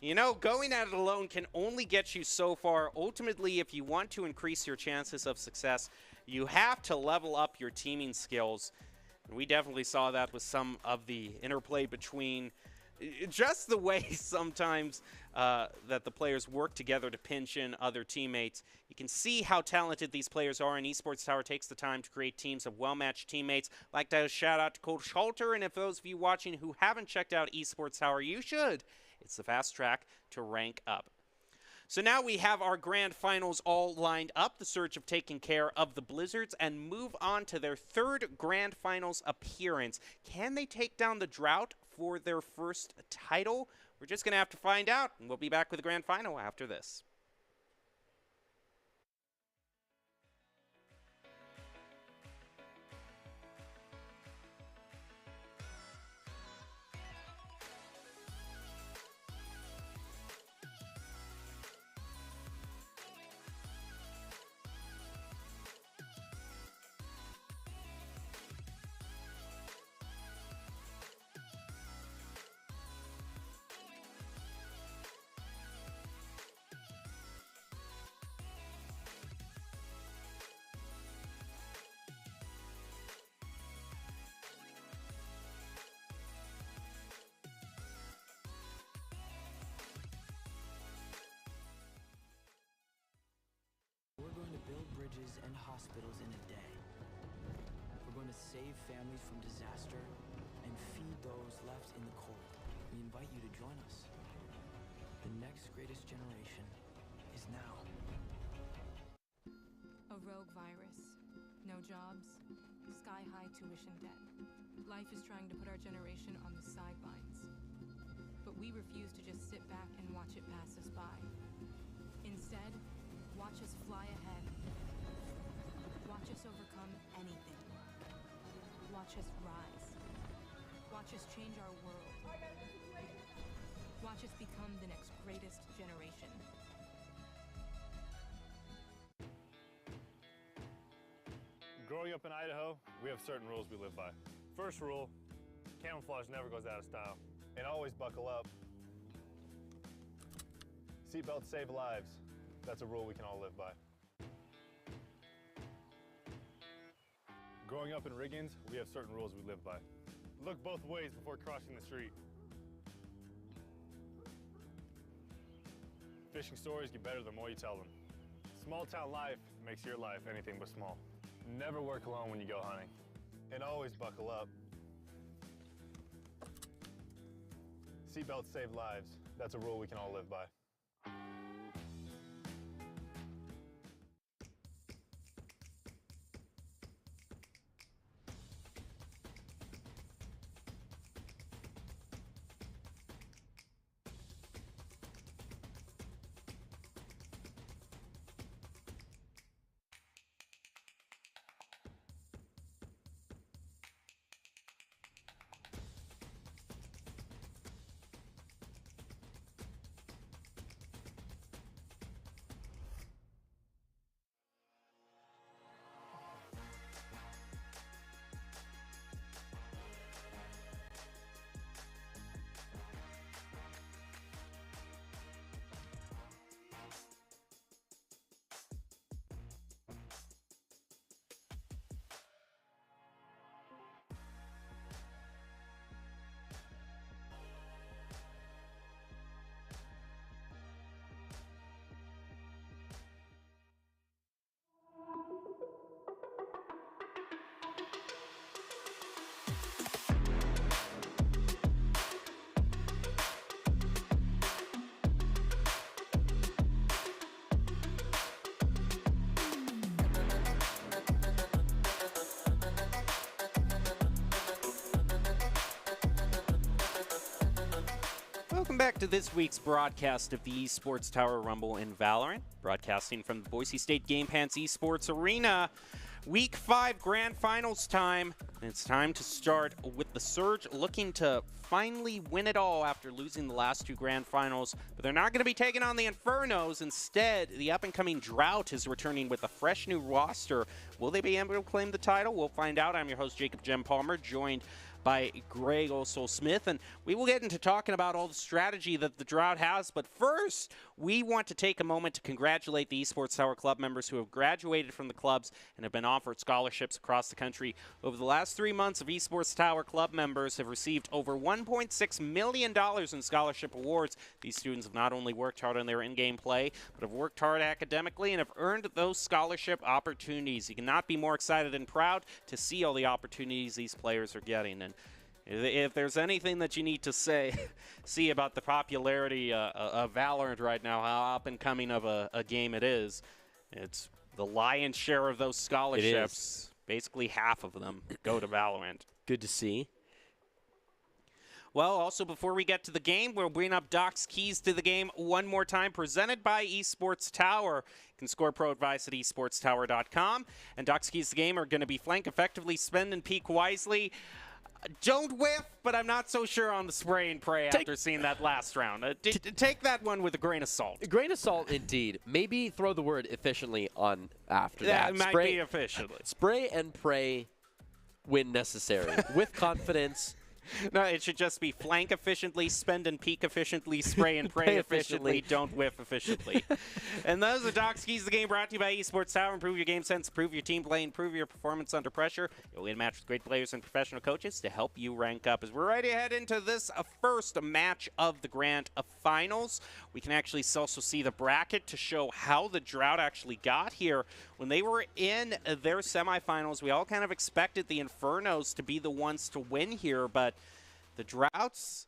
You know, going at it alone can only get you so far. Ultimately, if you want to increase your chances of success, you have to level up your teaming skills. And we definitely saw that with some of the interplay between just the way sometimes that the players work together to pinch in other teammates. You can see how talented these players are, and Esports Tower takes the time to create teams of well-matched teammates. I'd like to shout out to Coach Schalter, and if those of you watching who haven't checked out Esports Tower, you should. It's the fast track to rank up. So now we have our grand finals all lined up. The Surge have taken care of the Blizzards and move on to their third grand finals appearance. Can they take down the Drought for their first title? We're just going to have to find out, and we'll be back with the grand final after this. We're going to build bridges and hospitals in a day. We're going to save families from disaster and feed those left in the cold. We invite you to join us. The next greatest generation is now. A rogue virus. No jobs. Sky-high tuition debt. Life is trying to put our generation on the sidelines. But we refuse to just sit back and watch it pass us by. Instead, watch us fly ahead. Watch us overcome anything. Watch us rise. Watch us change our world. Watch us become the next greatest generation. Growing up in Idaho, we have certain rules we live by. First rule, camouflage never goes out of style. And always buckle up. Seatbelts save lives. That's a rule we can all live by. Growing up in Riggins, we have certain rules we live by. Look both ways before crossing the street. Fishing stories get better the more you tell them. Small town life makes your life anything but small. Never work alone when you go hunting. And always buckle up. Seatbelts save lives. That's a rule we can all live by. Welcome back to this week's broadcast of the Esports Tower Rumble in Valorant, broadcasting from the Boise State Game Pants Esports Arena. Week 5 Grand Finals time, and it's time to start with the Surge looking to finally win it all after losing the last 2 Grand Finals, but they're not going to be taking on the Infernos. Instead, the up-and-coming Drought is returning with a fresh new roster. Will they be able to claim the title? We'll find out. I'm your host, Jacob Jem Palmer, joined by Greg Osel-Smith. And we will get into talking about all the strategy that the Drought has. But first, we want to take a moment to congratulate the Esports Tower Club members who have graduated from the clubs and have been offered scholarships across the country. Over the last 3 months of Esports Tower Club members have received over $1.6 million in scholarship awards. These students have not only worked hard on their in-game play, but have worked hard academically and have earned those scholarship opportunities. You cannot be more excited and proud to see all the opportunities these players are getting. And if there's anything that you need to see about the popularity of Valorant right now, how up and coming of a game it is, it's the lion's share of those scholarships. Basically half of them go to Valorant. Good to see. Well, also before we get to the game, we'll bring up Doc's keys to the game one more time, presented by Esports Tower. You can score pro advice at esportstower.com. And Doc's keys to the game are going to be flank effectively, spend and peek wisely. Don't whiff, but I'm not so sure on the spray and pray after seeing that last round. Take that one with a grain of salt. A grain of salt, indeed. Maybe throw the word efficiently on after that. That might be efficiently. Spray and pray when necessary. With confidence. No, it should just be flank efficiently, spend and peek efficiently, spray and pray efficiently, don't whiff efficiently. And those are Doc's Keys to the Game, brought to you by Esports Tower. Improve your game sense, improve your team play, improve your performance under pressure. You'll win a match with great players and professional coaches to help you rank up. As we're ready to head into this first match of the Grand Finals, we can actually also see the bracket to show how the Drought actually got here. When they were in their semifinals, we all kind of expected the Infernos to be the ones to win here, but the Droughts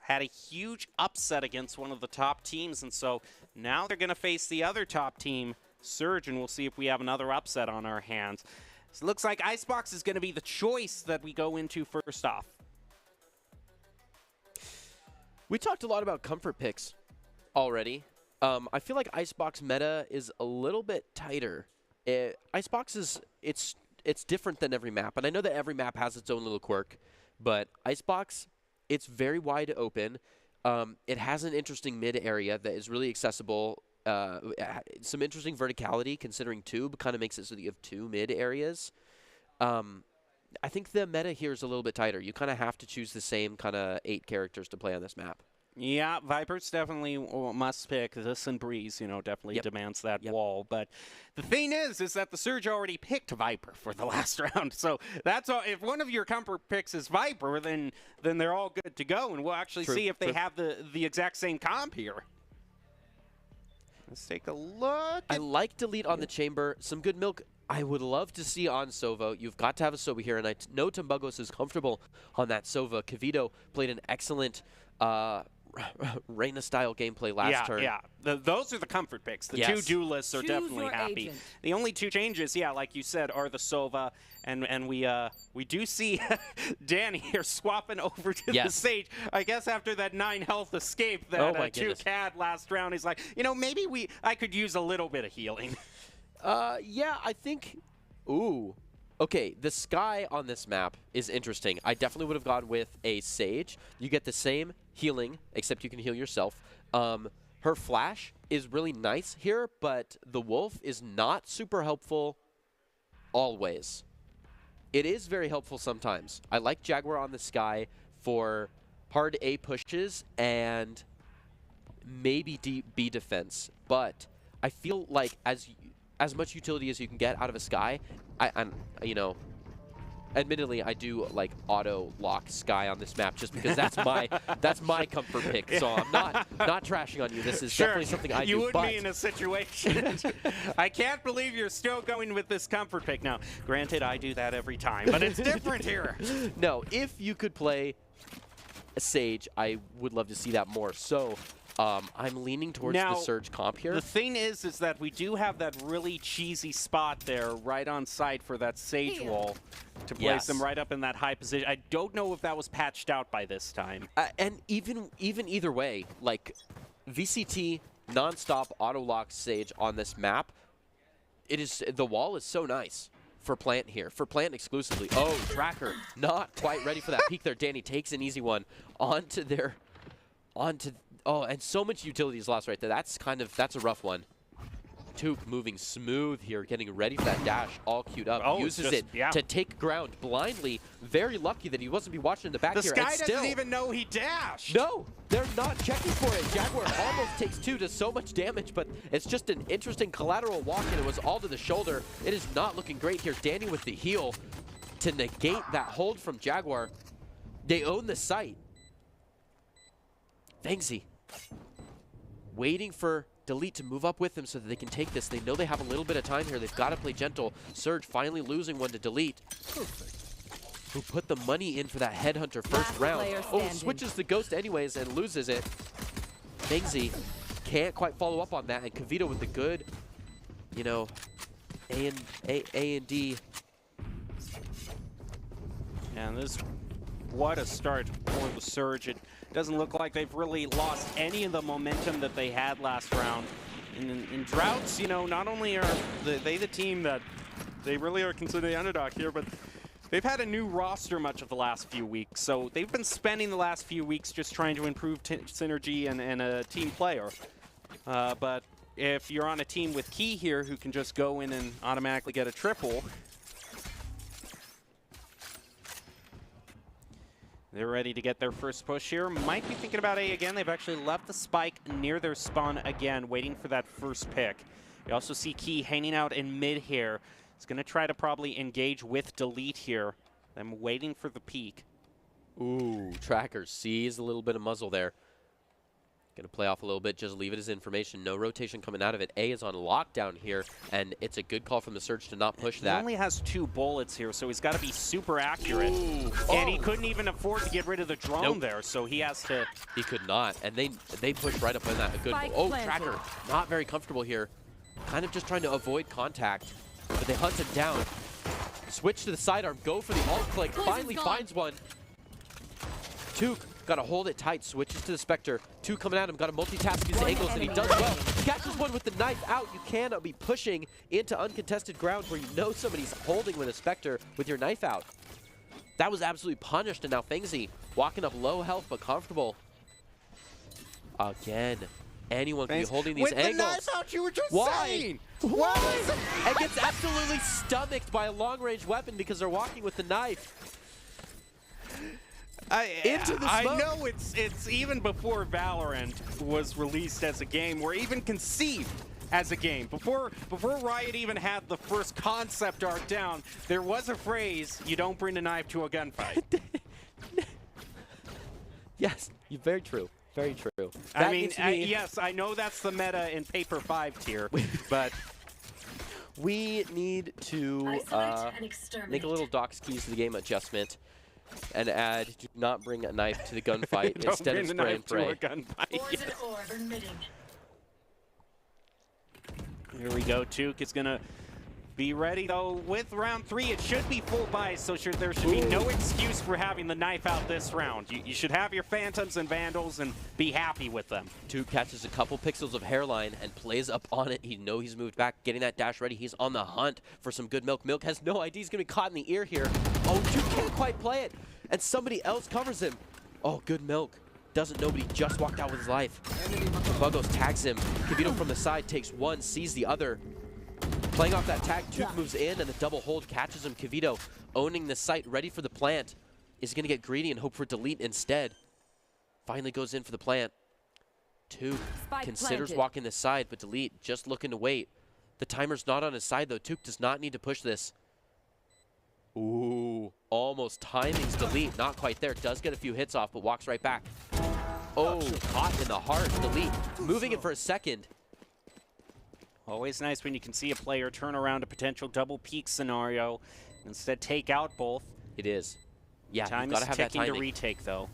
had a huge upset against one of the top teams, and so now they're going to face the other top team, Surge, and we'll see if we have another upset on our hands. So it looks like Icebox is going to be the choice that we go into first off. We talked a lot about comfort picks already. I feel like Icebox meta is a little bit tighter. Icebox is it's different than every map, and I know that every map has its own little quirk, but Icebox, it's very wide open. It has an interesting mid area that is really accessible. Some interesting verticality, considering Tube kind of makes it so that you have 2 mid areas. I think the meta here is a little bit tighter. You kind of have to choose the same kind of 8 characters to play on this map. Yeah, Viper's definitely must pick. This and Breeze, definitely demands that wall. But the thing is that the Surge already picked Viper for the last round. So that's all. If one of your comfort picks is Viper, then they're all good to go. And we'll actually see if they have the exact same comp here. Let's take a look. I like Delete on the Chamber. Some good milk. I would love to see on Sova. You've got to have a Sova here, and I know Tumbugos is comfortable on that Sova. Kavito played an excellent Reyna-style gameplay last turn. Yeah, those are the comfort picks. The 2 duelists are definitely happy. Agent. The only 2 changes, like you said, are the Sova, and we do see Danny here swapping over to the Sage. I guess after that 9 health escape that 2 had last round, he's like, maybe I could use a little bit of healing. Yeah, I think... Ooh. Okay, the Sky on this map is interesting. I definitely would have gone with a Sage. You get the same healing, except you can heal yourself. Her Flash is really nice here, but the Wolf is not super helpful always. It is very helpful sometimes. I like Jaguar on the Sky for hard A pushes and maybe deep B defense, but I feel like as much utility as you can get out of a Sky, admittedly, I do like auto lock Sky on this map just because that's my comfort pick. So I'm not trashing on you. This is definitely something I do. You would be in a situation. I can't believe you're still going with this comfort pick. Now, granted, I do that every time, but it's different here. No, if you could play a Sage, I would love to see that more. So I'm leaning towards the Surge comp here. The thing is that we do have that really cheesy spot there right on site for that Sage wall to place them right up in that high position. I don't know if that was patched out by this time. And even either way, like VCT non-stop auto lock Sage on this map, the wall is so nice for Plant here, for Plant exclusively. Oh, Tracker not quite ready for that peek there. Danny takes an easy one onto. Oh, and so much utilities lost right there. That's a rough one. Tuke moving smooth here, getting ready for that dash, all queued up. Oh, uses it to take ground blindly. Very lucky that he wasn't be watching in the back The here. Sky and still, doesn't even know he dashed. no, they're not checking for it. Jaguar almost takes 2, does so much damage, but it's just an interesting collateral walk, and it was all to the shoulder. It is not looking great here. Danny with the heal to negate that hold from Jaguar. They own the site. Fangsy waiting for Delete to move up with them so that they can take this. They know they have a little bit of time here. They've got to play gentle. Surge finally losing one to Delete. Who put the money in for that Headhunter first round. Oh, switches the Ghost anyways and loses it. Fangsy can't quite follow up on that, and Kavito with the good, you know, A and D. And this, what a start for the Surge. It doesn't look like they've really lost any of the momentum that they had last round. In droughts, you know, not only are they the team that they really are considered the underdog here, but they've had a new roster much of the last few weeks. So they've been spending the last few weeks just trying to improve synergy and a team player. But if you're on a team with Key here who can just go in and automatically get a triple, they're ready to get their first push here. Might be thinking about A again. They've actually left the spike near their spawn again, waiting for that first pick. You also see Key hanging out in mid here. He's going to try to probably engage with Delete here. I'm waiting for the peek. Ooh, Tracker sees a little bit of muzzle there. Going to play off a little bit, just leave it as information. No rotation coming out of it. A is on lockdown here, and it's a good call from the Surge to not push that. He only has 2 bullets here, so he's got to be super accurate. Ooh. And he couldn't even afford to get rid of the drone there, so he has to... He could not, and they pushed right up on that. A good. Oh, Tracker, not very comfortable here. Kind of just trying to avoid contact, but they hunt him down. Switch to the sidearm, go for the alt click, finally finds one. Tuke got to hold it tight, switches to the Spectre. 2 coming at him, got to multitask his angles, and he does well. Catches one with the knife out. You cannot be pushing into uncontested ground where you know somebody's holding with a Spectre with your knife out. That was absolutely punished, and now Fangsy walking up low health but comfortable. Again, anyone can be holding these angles. With the knife out, you were just saying! Why? And gets absolutely stomached by a long-range weapon because they're walking with the knife. Into the I smoke. know it's even before Valorant was released as a game, or even conceived as a game. Before Riot even had the first concept art down, there was a phrase, you don't bring a knife to a gunfight. Yes, very true. Very true. I mean, yes, I know that's the meta in Paper 5 tier, but... We need to make a little Doc's keys to the game adjustment and add, do not bring a knife to the gunfight instead of spray and pray. Yes. Here we go, Tuke is going to be ready, though, with round 3. It should be full buy, so there should be no excuse for having the knife out this round. You should have your Phantoms and Vandals and be happy with them. Tuke catches a couple pixels of hairline and plays up on it. He knows he's moved back, getting that dash ready. He's on the hunt for some good milk. Milk has no idea he's going to be caught in the ear here. Oh, Tuke can't quite play it, and somebody else covers him. Oh, good milk. Doesn't know, but he just walked out with his life. Buggos tags him. Kavito from the side takes one, sees the other. Playing off that tag, Tuke moves in, and the double hold catches him. Kavito owning the site, ready for the plant. Is going to get greedy and hope for Delete instead. Finally goes in for the plant. Tuke considers walking the side, but Delete just looking to wait. The timer's not on his side, though. Tuke does not need to push this. Ooh, almost timings Delete. Not quite there. Does get a few hits off, but walks right back. Oh, caught in the heart. Delete moving it for a second. Always nice when you can see a player turn around a potential double peak scenario, instead take out both. It is. Yeah, time you've got to is have that ticking to timing. retake, though.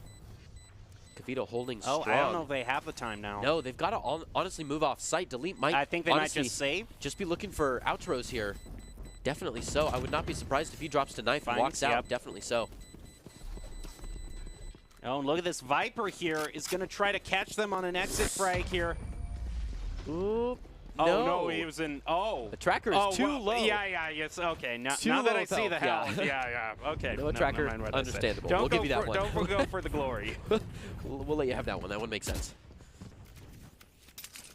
Kavito holding strong. Oh, I don't know if they have the time now. No, they've got to honestly move off site. Delete might. I think they honestly might just save. Just be looking for outros here. Definitely so. I would not be surprised if he drops to knife and walks out. Definitely so. Oh, and look at this Viper here is going to try to catch them on an exit frag here. Ooh. Oh, no, he was in. Oh. The tracker is too low. Yeah, yes. Okay. Now Too that low I see the health, health. Yeah. Okay. No, tracker, understandable. We'll give you that one. Don't go for the glory. We'll let you have that one. That one makes sense.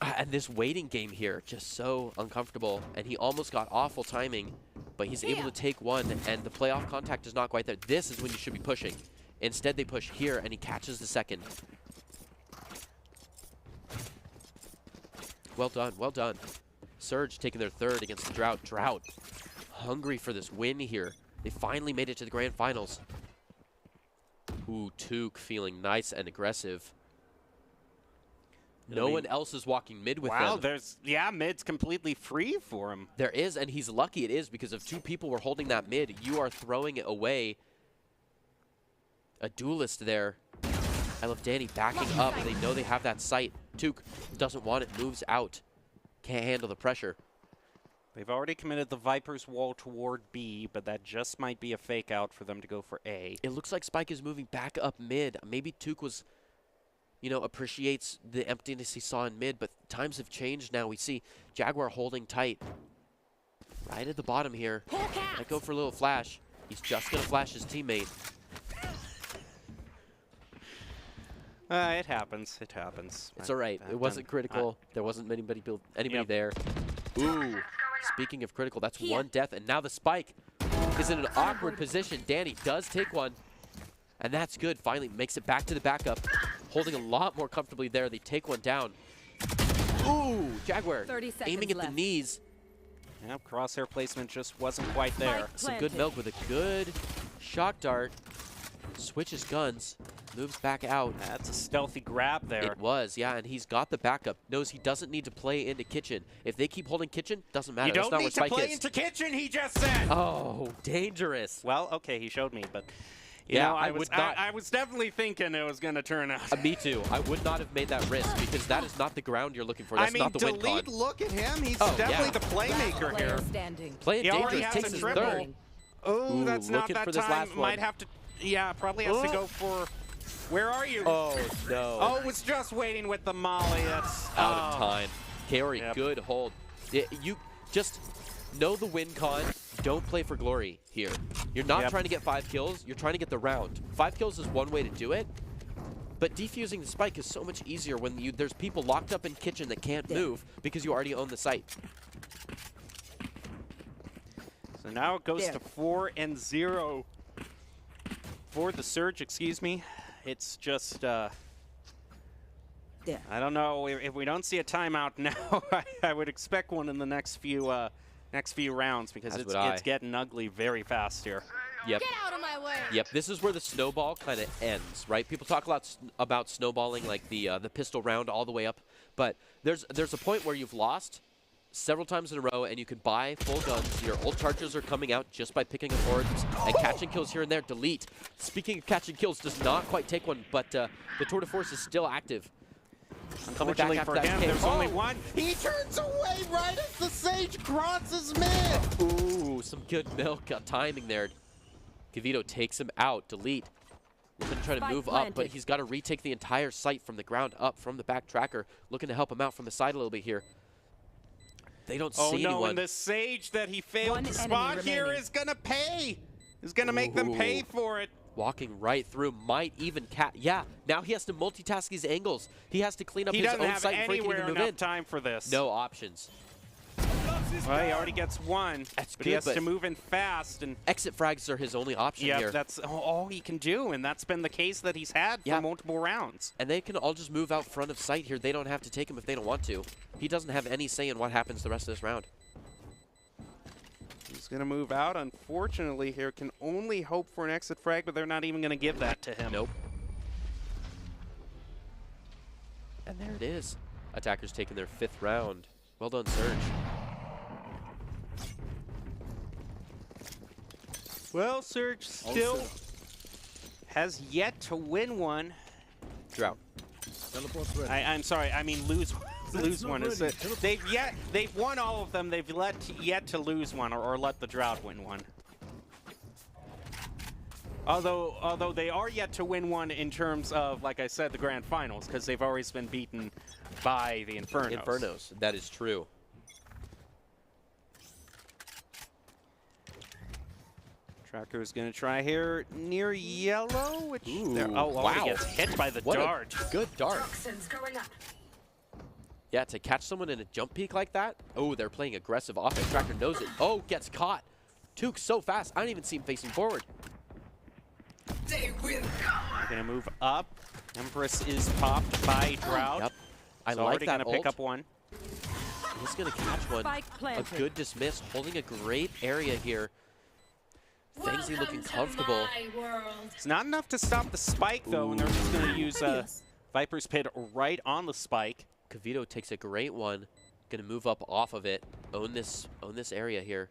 And this waiting game here, just so uncomfortable. And he almost got awful timing, but he's able to take one, and the playoff contact is not quite there. This is when you should be pushing. Instead, they push here, and he catches the second. Well done, well done. Surge taking their third against the Drought. Drought hungry for this win here. They finally made it to the grand finals. Ooh, Took feeling nice and aggressive. No one else is walking mid with them. Wow, mid's completely free for him. There is, and he's lucky it is, because if 2 people were holding that mid, you are throwing it away. A duelist there. I love Danny backing up. They know they have that sight. Took doesn't want it, moves out. Can't handle the pressure. They've already committed the Viper's wall toward B, but that just might be a fake out for them to go for A. It looks like Spike is moving back up mid. Maybe Took was, you know, appreciates the emptiness he saw in mid, but times have changed now. We see Jaguar holding tight. Right at the bottom here. Might go for a little flash. He's just going to flash his teammate. It happens. It happens. It's all right. It wasn't critical. There wasn't anybody there. Ooh. Speaking of critical, that's one death, and now the Spike is in an awkward position. Danny does take one, and that's good. Finally makes it back to the backup, holding a lot more comfortably there. They take one down. Ooh, Jaguar 30 seconds aiming at left. the knees. Yep, crosshair placement just wasn't quite there. Some good milk with a good shock dart. Switches guns, moves back out. That's a stealthy grab there. It was, yeah, and he's got the backup. Knows he doesn't need to play into Kitchen. If they keep holding Kitchen, doesn't matter. You That's don't not need what to Spike play is. into Kitchen, he just said. Oh, dangerous. Well, okay, he showed me, but Yeah, know, I would not- I was definitely thinking it was going to turn out. Me too. I would not have made that risk because that is not the ground you're looking for. That's I mean, not the win con. Delete, look at him. He's Oh, definitely yeah. the playmaker Player here. standing. Playing He already dangerous has takes a his triple. third. Oh, Ooh, that's not looking that for this time. last Might one. have to, yeah, probably has to go for, where are you? Oh, no. Oh, was just waiting with the molly. That's Out of time. Kaori, Yep. good hold. You just know the win con. Don't play for glory here. You're not Yep. trying to get 5 kills. You're trying to get the round. 5 kills is one way to do it. But defusing the Spike is so much easier when there's people locked up in Kitchen that can't move because you already own the site. So now it goes to 4-0 for the Surge, excuse me. It's just, I don't know, if we don't see a timeout now, I would expect one in the next few rounds because it's getting ugly very fast here. Yep. Get out of my way! Yep, this is where the snowball kind of ends, right? People talk a lot about snowballing, like the pistol round all the way up, but there's a point where you've lost several times in a row, and you can buy full guns. Your old chargers are coming out just by picking up boards and catching kills here and there. Delete. Speaking of catching kills, does not quite take one, but the tour de force is still active. Coming back Unfortunately after for that him, kick. there's only one. He turns away right as the Sage crosses mid. Ooh, some good milk timing there. Kavito takes him out. Delete. Looking to try to Spike move up, but planted. he's got to retake the entire site from the ground up, from the back tracker. Looking to help him out from the side a little bit here. They don't Oh see no, anyone. and the Sage that he failed One to enemy spot here remaining. is gonna pay. Is gonna make them pay Ooh. for it. Walking right through, might even yeah, now he has to multitask his angles. He has to clean up He his doesn't own have site before he can anywhere even move enough in. time for this. No options. Well, he already gets one, That's but he good, has but- to move in fast, and Exit frags are his only option yeah, here. that's all he can do, and that's been the case that he's had for Yeah. multiple rounds. And they can all just move out front of sight here. They don't have to take him if they don't want to. He doesn't have any say in what happens the rest of this round. He's gonna move out. Unfortunately, here can only hope for an exit frag, but they're not even gonna give that to him. Nope. And there it is. Attackers taking their 5th round. Well done, Surge. Well, Surge still has yet to win one. Drought. Teleport's ready. I'm sorry, I mean lose not one. Is ready. it, they've won all of them. They've yet to lose one or let the Drought win one. Although they are yet to win one in terms of, like I said, the grand finals, because they've always been beaten by the Infernos. Infernos. That is true. Tracker's gonna try here near yellow, which Ooh, oh, wow. he gets hit by the What dart. a good dart. Yeah, to catch someone in a jump peek like that. Oh, they're playing aggressive offense. Tracker knows it. Oh, gets caught. Took so fast. I don't even see him facing forward. They're gonna move up. Empress is popped by Drought. Yep. I He's like already that gonna ult. pick up one. He's gonna catch one. Spike A planted. good dismiss, holding a great area here. Fengsy looking comfortable. It's not enough to stop the spike though, and they're just gonna use Viper's Pit right on the spike. Kavito takes a great one. Gonna move up off of it. Own this area here.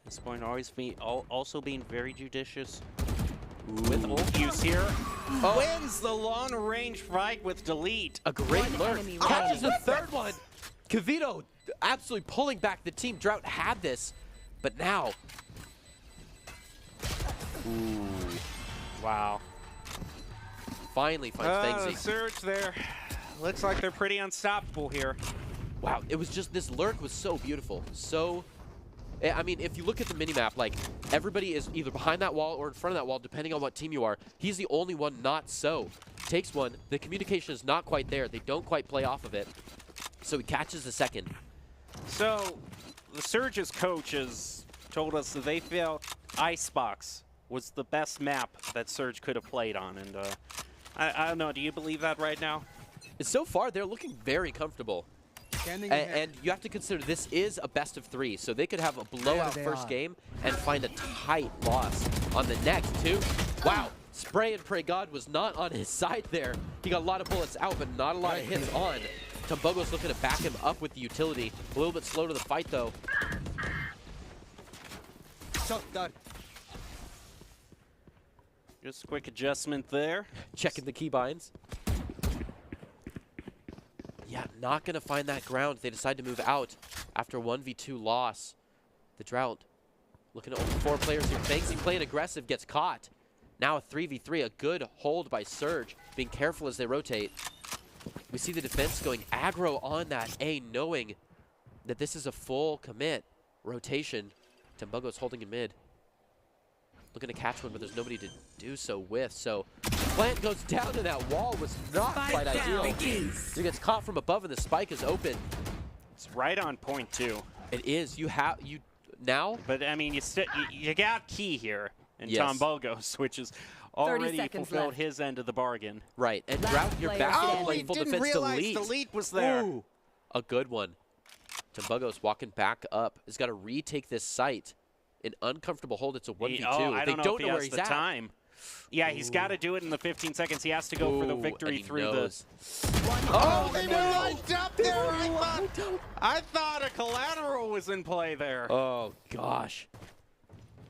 At this point, also being very judicious with ult use here. Wins the long range fight with delete. A great One lurk. enemy Catches the remaining. third one. Kavito absolutely pulling back the team. Drought had this, but now. Ooh. Wow. Finally finds Fengsy. Surge there. Looks like they're pretty unstoppable here. Wow, it was just, this lurk was so beautiful. So, I mean, if you look at the minimap, like, everybody is either behind that wall or in front of that wall, depending on what team you are. He's the only one not so. Takes one. The communication is not quite there. They don't quite play off of it. So he catches the second. So, the Surge's coach has told us that they felt Icebox was the best map that Surge could have played on. And I don't know, do you believe that right now? So far, they're looking very comfortable. And you have to consider this is a best of 3, so they could have a blowout first game and find a tight loss on the next two. Wow, Spray and Pray God was not on his side there. He got a lot of bullets out, but not a lot of hits on. Tumbogo's looking to back him up with the utility. A little bit slow to the fight, though. Just a quick adjustment there. Checking the keybinds. Yeah, not going to find that ground. They decide to move out after a 1v2 loss. The Drought looking at only 4 players here. Fengsy playing aggressive, gets caught. Now a 3v3, a good hold by Surge, being careful as they rotate. We see the defense going aggro on that A, knowing that this is a full commit rotation. Tumbogo's holding in mid. Looking to catch one, but there's nobody to do so with. So plant goes down, and that wall was not quite ideal. He gets caught from above, and the spike is open. It's right on point too. It is. Now. But I mean, you got key here in Yes. Tombogos, which is already seconds fulfilled left. his end of the bargain. Right, and Last Drought, you're player back standing. to play full didn't defense realize delete. delete was there. Ooh, a good one. Tumbogo's walking back up. He's got to retake this site. An uncomfortable hold. It's a 1v2. I They don't know don't if he know where has he's the at. time. Yeah, he's got to do it in the 15 seconds. He has to go for the Ooh, victory and he through knows. Oh, they were lined up there. I thought a collateral was in play there. Oh, gosh.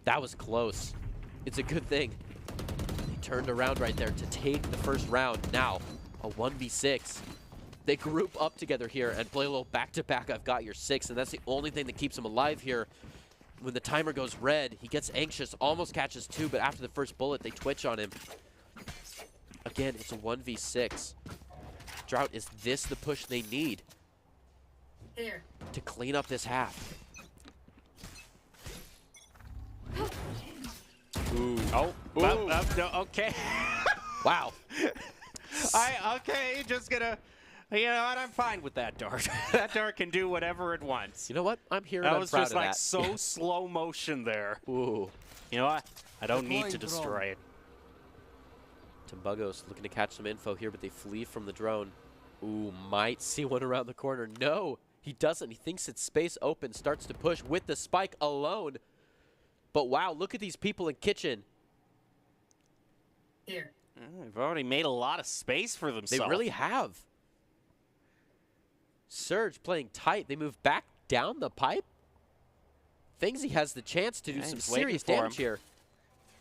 That was close. It's a good thing. They turned around right there to take the first round. Now, a 1v6. They group up together here and play a little back-to-back. I've got your 6, and that's the only thing that keeps them alive here. When the timer goes red, he gets anxious, almost catches 2, but after the first bullet, they twitch on him. Again, it's a 1v6. Drought, is this the push they need to clean up this half? Ooh. Oh, no, okay. Wow. Okay, just gonna. You know what? I'm fine with that dart. That dart can do whatever it wants. You know what? I'm here and That I'm was proud just of like that. so slow motion there. Ooh. You know what? I don't need to destroy it. Tumbogo's looking to catch some info here, but they flee from the drone. Ooh, might see one around the corner. No, he doesn't. He thinks it's space open, starts to push with the spike alone. But wow, look at these people in kitchen. They've already made a lot of space for themselves. They really have. Surge playing tight. They move back down the pipe. Fengsy has the chance to do some he's waiting serious for damage him. here.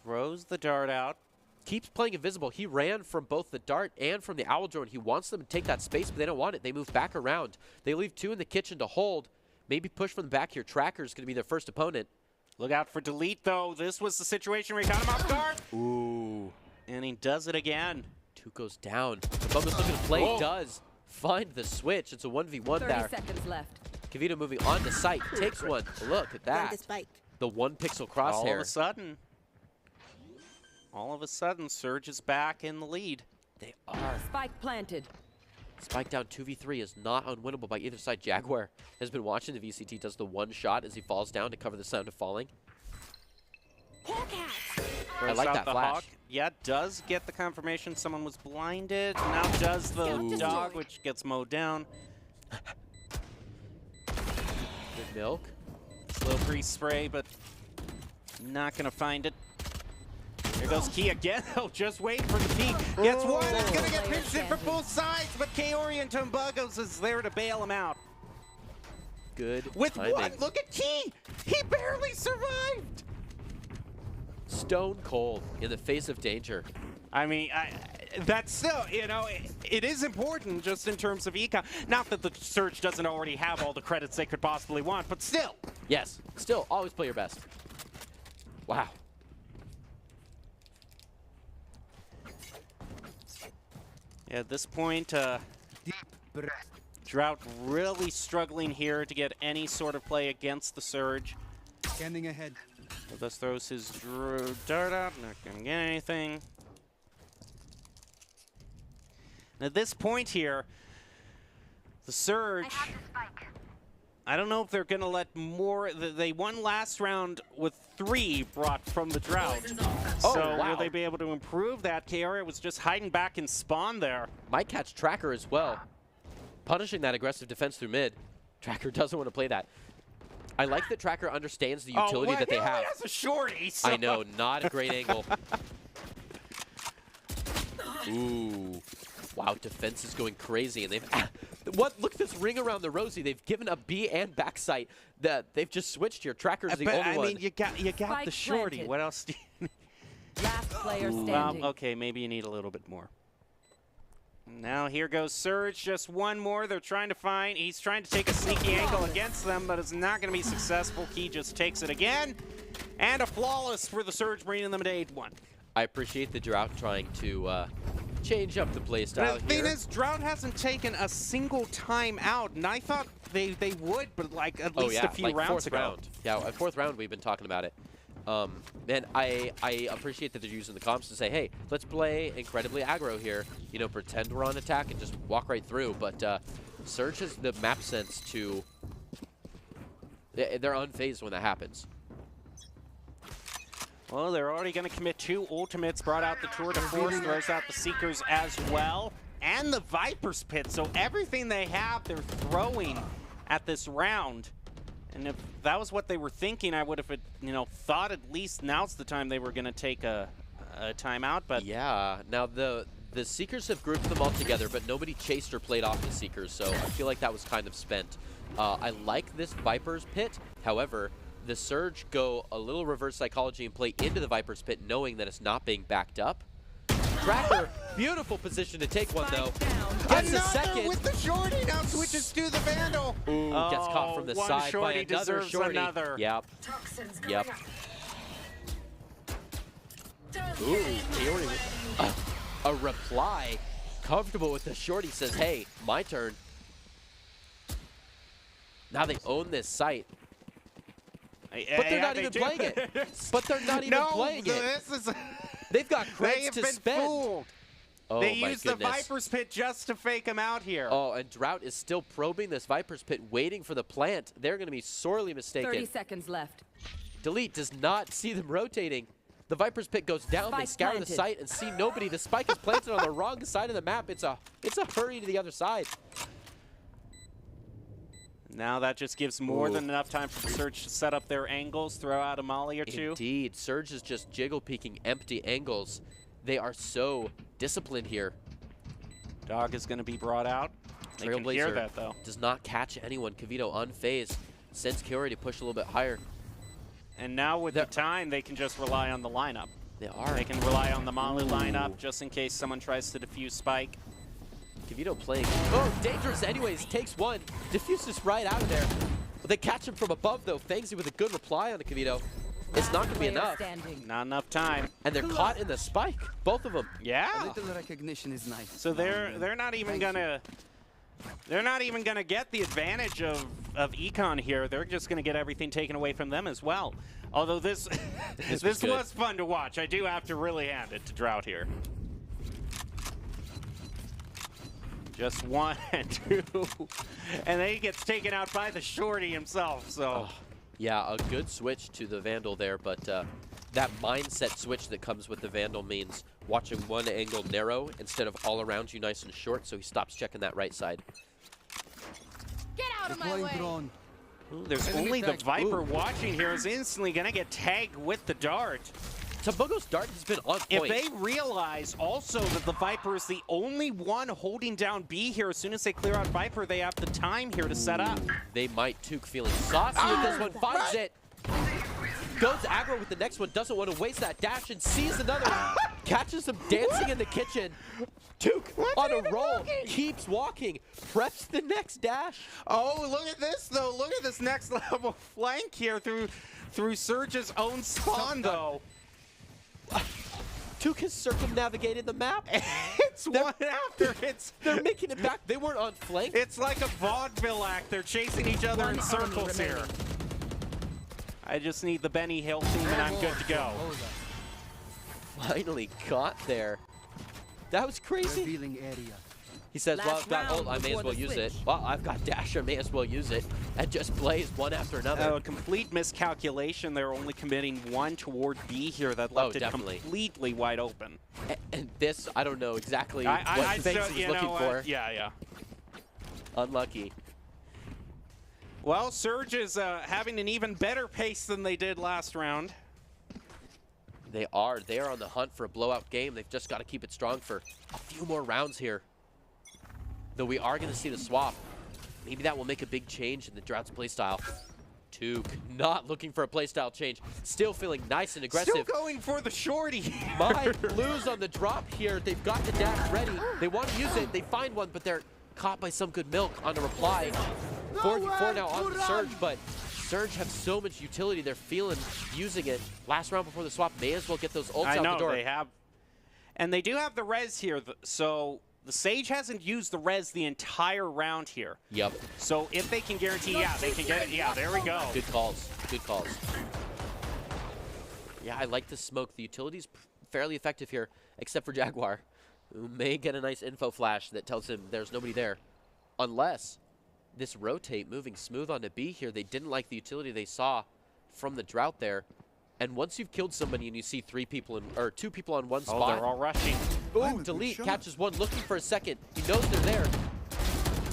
Throws the dart out. Keeps playing invisible. He ran from both the dart and from the owl drone. He wants them to take that space, but they don't want it. They move back around. They leave 2 in the kitchen to hold. Maybe push from the back here. Tracker's going to be their first opponent. Look out for delete, though. This was the situation where he caught him off guard. Ooh. And he does it again. 2 goes down. Tumbogo's looking to play. Whoa. Does find the switch. It's a 1v1 30 there. seconds left. Kavito moving on to site. Takes one. Look at that. The 1 pixel crosshair. All of a sudden, Surge is back in the lead. They are. Spike planted. Spike down 2v3 is not unwinnable by either side. Jaguar has been watching the VCT, does the one shot as he falls down to cover the sound of falling. I like that flash. Hawk. Yeah, does get the confirmation someone was blinded. Now does the dog, which gets mowed down. Good milk. Little grease spray, but not gonna find it. Here goes Key again. Oh, just wait for the peek. Gets one. It's gonna get pinched in from both sides, but Kaori and Tumbugos is there to bail him out. Good With timing. one, look at Key. He barely survived. Stone cold in the face of danger. I mean, that's still, you know, it is important just in terms of econ. Not that the Surge doesn't already have all the credits they could possibly want, but still. Yes, still, always play your best. Wow. Yeah, at this point, Drought really struggling here to get any sort of play against the Surge. Scanning ahead. Thus throws his dart out, not gonna get anything. And at this point here, the Surge, I don't know if they're gonna let more, they won last round with 3 brought from the Drought. Oh, So wow. will they be able to improve that? Kaori was just hiding back in spawn there. Might catch Tracker as well. Punishing that aggressive defense through mid. Tracker doesn't want to play that. I like that Tracker understands the utility that they he have. only has a shorty, so. I know, not a great angle. Ooh. Wow, defense is going crazy, and they've look at this ring around the Rosie. They've given up B and backside. They've just switched here. Tracker's the only one. I mean, you got Spike the shorty. planted. What else do you Last player standing. okay, maybe you need a little bit more. Now here goes Surge, just one more. They're trying to find, he's trying to take a sneaky angle against them, but it's not going to be successful. Key just takes it again. And a flawless for the Surge, bringing them to 8-1. I appreciate the Drought trying to change up the playstyle The thing here. is, Drought hasn't taken a single time out, and I thought they would, but like at least a few like rounds fourth ago. round. Yeah, at fourth round we've been talking about it. And I appreciate that they're using the comms to say, hey, let's play incredibly aggro here. You know, pretend we're on attack and just walk right through. But Surge has the map sense to... They're unfazed when that happens. Well, they're already going to commit 2 ultimates, brought out the Tour de Force, throws out the Seekers as well, and the Viper's Pit. So everything they have, they're throwing at this round. And if that was what they were thinking, I would have, you know, thought at least now's the time they were going to take a timeout. But Yeah, now the Seekers have grouped them all together, but nobody chased or played off the Seekers, so I feel like that was kind of spent. I like this Viper's Pit. However, the Surge go a little reverse psychology and play into the Viper's Pit, knowing that it's not being backed up. Tracker, beautiful position to take one, though. Gets a second. with the shorty, now switches to the Vandal. Ooh, gets caught from the one side by shorty another deserves shorty. another. Yep. Yep. Ooh, Kaori with a reply. Comfortable with the shorty, says, hey, my turn. Now they own this site. But they're not even playing it. But they're not even playing it. This is They've got they creds have to been spend. fooled. Oh They my used goodness. the Viper's Pit just to fake him out here. Oh, and Drought is still probing this Viper's Pit, waiting for the plant. They're going to be sorely mistaken. 30 seconds left. Delete does not see them rotating. The Viper's Pit goes down. They Spike scour the planted. site and see nobody. The spike is planted on the wrong side of the map. It's a hurry to the other side. Now that just gives more than enough time for the Surge to set up their angles, throw out a molly or two. Indeed. Surge is just jiggle peeking empty angles. They are so disciplined here. Dog is going to be brought out. They can hear Trailblazer that, though. does not catch anyone. Kavito unfazed. Sends Kaori to push a little bit higher. And now with the time, they can just rely on the lineup. They are. They can rely on the molly lineup just in case someone tries to defuse Spike. Kavito playing. Oh, dangerous anyways. Takes one. Diffuses right out of there. But they catch him from above, though. Fangsy with a good reply on the Kavito. It's not going to be Player enough. standing. Not enough time. And they're caught in the spike. Both of them. A Yeah. little recognition is nice. So they're not even gonna get the advantage of econ here. They're just gonna get everything taken away from them as well. Although this This this was was fun to watch. I do have to really hand it to Drought here. Just 1 and 2. And then he gets taken out by the shorty himself, so. Oh, yeah, a good switch to the Vandal there, but that mindset switch that comes with the Vandal means watching one angle narrow instead of all around you nice and short, so he stops checking that right side. Get out of my way! Ooh, there's only the Viper watching here is instantly going to get tagged with the dart. Tumbogo's dart has been on point. If they realize also that the Viper is the only one holding down B here, as soon as they clear out Viper, they have the time here to set up. They might. Tuke feeling saucy with this one, finds it. Goes aggro with the next one, doesn't want to waste that dash and sees another one. Catches him dancing in the kitchen. Tuke on a roll, keeps walking, preps the next dash. Oh, look at this though. Look at this next level flank here through Surge's own spawn though. Tuke has circumnavigated the map. It's one after. They're making it back. They weren't on flank. It's like a vaudeville act. They're chasing each other in circles here. I just need the Benny Hill team and I'm good to go. Finally got there. That was crazy. He says, well, I've got ult, I may as well use it. Well, I've got dash, I may as well use it. And just plays one after another. A complete miscalculation. They're only committing one toward B here that left it completely wide open. And this, I don't know exactly what Banks was looking for. Yeah. Unlucky. Well, Surge is having an even better pace than they did last round. They are on the hunt for a blowout game. They've just got to keep it strong for a few more rounds here. Though we are going to see the swap. Maybe that will make a big change in the Drought's playstyle. Tuke not looking for a playstyle change. Still feeling nice and aggressive. Still going for the shorty. Might lose on the drop here. They've got the dash ready. They want to use it. They find one, but they're caught by some good milk on a reply. 4v4 now on the Surge, but Surge have so much utility. They're feeling using it. Last round before the swap, may as well get those ults out the door. They have. And they do have the res here, so the Sage hasn't used the res the entire round here. Yep. So if they can guarantee, they can get it. Yeah, there we go. Good calls. Good calls. Yeah, I like the smoke. The utility's fairly effective here, except for Jaguar, who may get a nice info flash that tells him there's nobody there. Unless this rotate moving smooth onto B here, they didn't like the utility they saw from the Drought there. And once you've killed somebody and you see two people on one spot. Oh, they're all rushing. Ooh, Delete catches one, looking for a second. He knows they're there.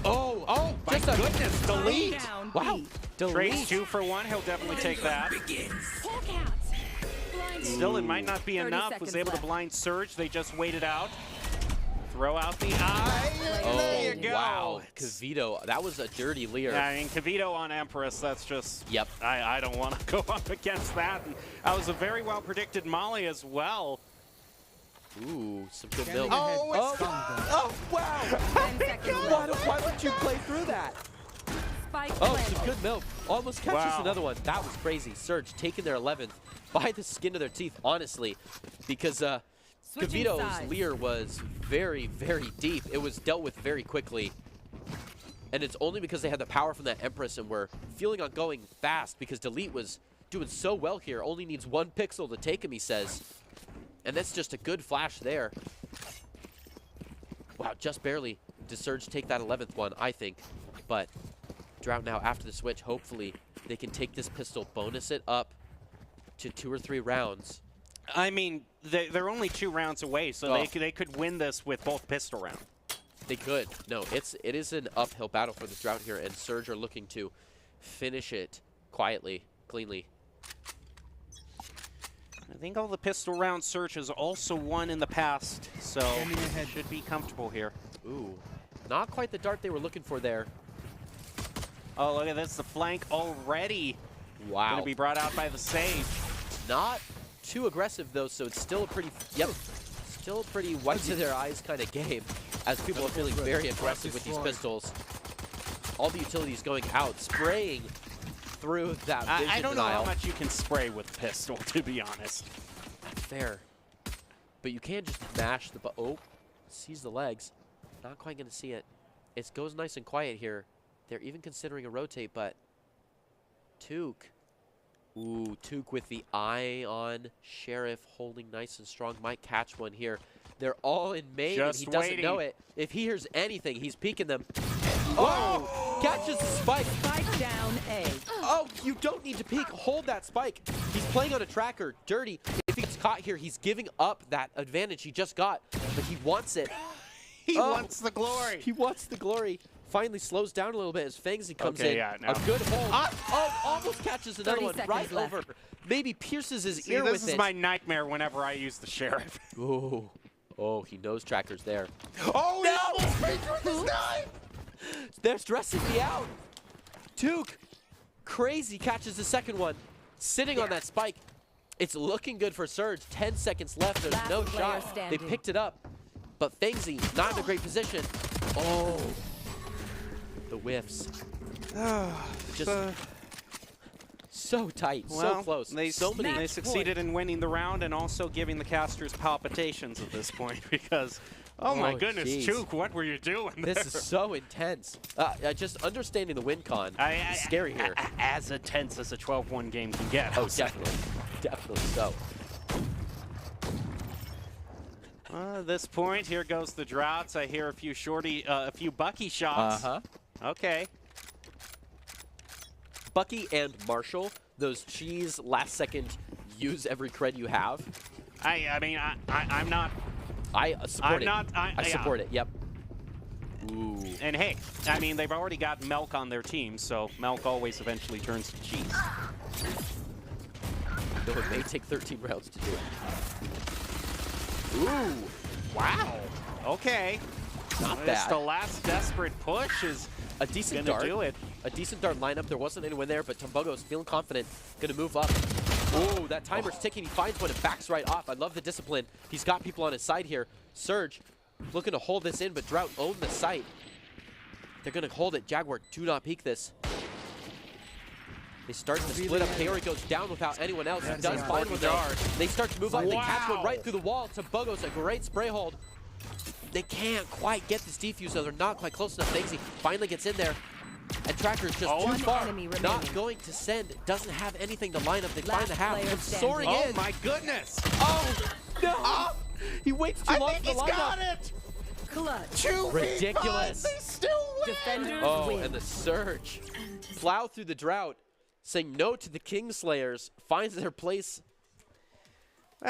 Oh, my goodness, Delete. Wow, Delete. Trades 2 for 1, he'll definitely take that. Still, it might not be enough. Was able to blind Surge, they just waited out. Throw out the eye. There you go. Wow, Kavito, that was a dirty leer. Yeah, I mean, Kavito on Empress, that's just... Yep. I don't want to go up against that. And that was a very well-predicted molly as well. Ooh, some good milk. Oh, wow. Why would you play through that? Some good milk. Almost catches another one. That was crazy. Surge taking their 11th by the skin of their teeth, honestly, because Kavito's leer was very, very deep. It was dealt with very quickly. And it's only because they had the power from that Empress and were feeling on going fast, because Delete was doing so well here. Only needs 1 pixel to take him, he says. And that's just a good flash there. Wow, just barely did Surge take that 11th one, I think. But Drought now after the switch, hopefully they can take this pistol, bonus it up to 2 or 3 rounds. I mean, they're only 2 rounds away, so they could win this with both pistol rounds. They could. No, it is an uphill battle for the Drought here, and Surge are looking to finish it quietly, cleanly. I think all the pistol round Surge has also won in the past, so should be comfortable here. Ooh, not quite the dart they were looking for there. Oh, look at this, the flank already. Wow. Going to be brought out by the Sage. Not too aggressive though, so it's still a pretty, still a pretty white to their eyes kind of game, as people are feeling very aggressive with these pistols. All the utilities going out, spraying through that vision I don't know denial. how much you can spray with a pistol, to be honest. Fair. But you can't just mash the oh, sees the legs. Not quite going to see it. It goes nice and quiet here. They're even considering a rotate, but Tuke. Ooh, Tuke with the eye on Sheriff, holding nice and strong. Might catch one here. They're all in main, and Just he doesn't know waiting. it. If he hears anything, he's peeking them. Oh! Catches the spike. Spike down A. Oh, you don't need to peek. Hold that spike. He's playing on a tracker. Dirty. If he gets caught here, he's giving up that advantage he just got, but he wants it. He wants the glory. He wants the glory. Finally slows down a little bit as Fangsy comes Okay, in. yeah, now. A good hold. Oh, almost catches another 30 one seconds right left. over. Maybe pierces his See, ear this with is it. my nightmare whenever I use the sheriff. Ooh. Oh, he knows tracker's there. Oh, No! he almost faked with his knife! They're stressing me out. Took. Crazy catches the second one. Sitting on that spike. It's looking good for Surge. 10 seconds left. There's Last no player shot. standing. They picked it up. But Fangsy, not in a great position. Oh. The whiffs. Just so tight, Well, so close. They, so many. they succeeded in winning the round and also giving the casters palpitations at this point because, oh my Oh, goodness, jeez. Chook, what were you doing there? This is so intense. Just understanding the win con is scary here. As intense as a 12-1 game can get. Oh, definitely. Definitely so. At this point, here goes the droughts. I hear a few Bucky shots. Uh-huh. Okay. Bucky and Marshall, those cheese last-second use every cred you have. I mean, I'm not. I support I'm it. not. I yeah. support it. Yep. Ooh. And hey, I mean, they've already got Melk on their team, so Melk always eventually turns to cheese. Though it may take 13 rounds to do it. Ooh, wow. Okay. Not Just bad. the last desperate push is A decent gonna dart. do it. A decent dart lineup. There wasn't anyone there, but Tumbogo's feeling confident. Gonna move up. Ooh, that timer's ticking. He finds one and backs right off. I love the discipline. He's got people on his side here. Surge looking to hold this in, but Drought own the site. They're gonna hold it. Jaguar, do not peek this. They start to split up. Kaori goes down without anyone else. He does find one there. They start to move up. They catch one right through the wall. Tumbogo's a great spray hold. They can't quite get this defuse, though. They're not quite close enough. Fangsy finally gets in there. And Tracker's just too One far. enemy Not remaining. going to send. Doesn't have anything to line up. They find Last the half. player Comes standing. soaring Oh in. my goodness! Oh, no! He waits too long for the lineup. it! Clutch. Ridiculous. They still win! Defenders Oh, win. and the Surge. Plow through the drought, saying no to the Kingslayers, finds their place.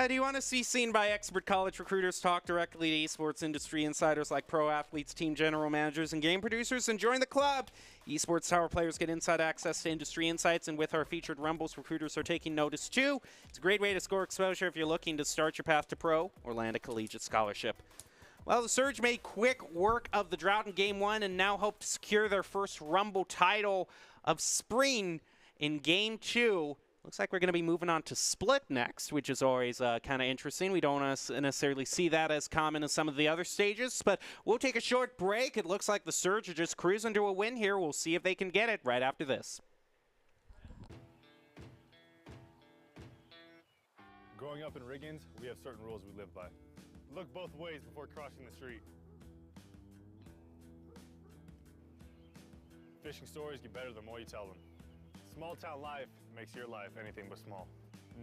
Do you want to be seen by expert college recruiters, talk directly to esports industry insiders like pro athletes, team general managers, and game producers? And join the club. Esports Tower players get inside access to industry insights, and with our featured Rumbles, recruiters are taking notice too. It's a great way to score exposure if you're looking to start your path to pro or land a collegiate scholarship. Well, the Surge made quick work of the drought in Game 1 and now hope to secure their first Rumble title of spring in Game 2. Looks like we're going to be moving on to Split next, which is always kind of interesting. We don't necessarily see that as common as some of the other stages, but we'll take a short break. It looks like the Surge are just cruising to a win here. We'll see if they can get it right after this. Growing up in Riggins, we have certain rules we live by. Look both ways before crossing the street. Fishing stories get better the more you tell them. Small town life makes your life anything but small.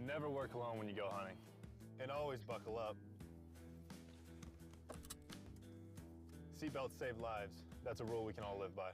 Never work alone when you go hunting. And always buckle up. Seatbelts save lives. That's a rule we can all live by.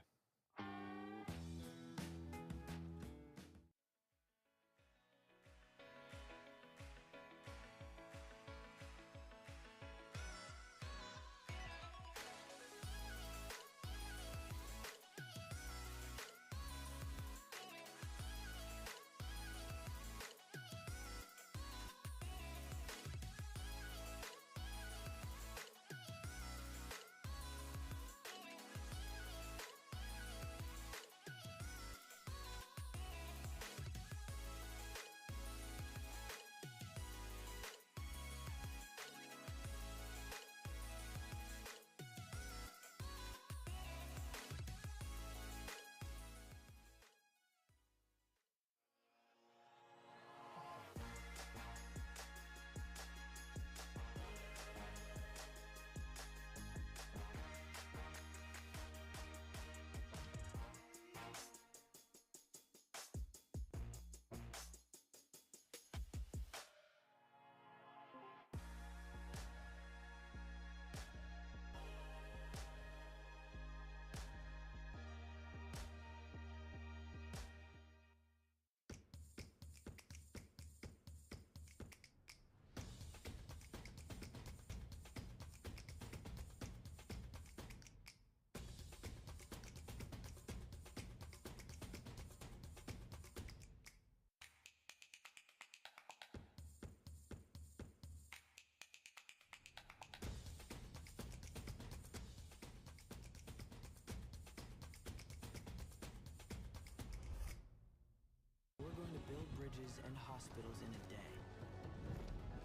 bridges and hospitals in a day.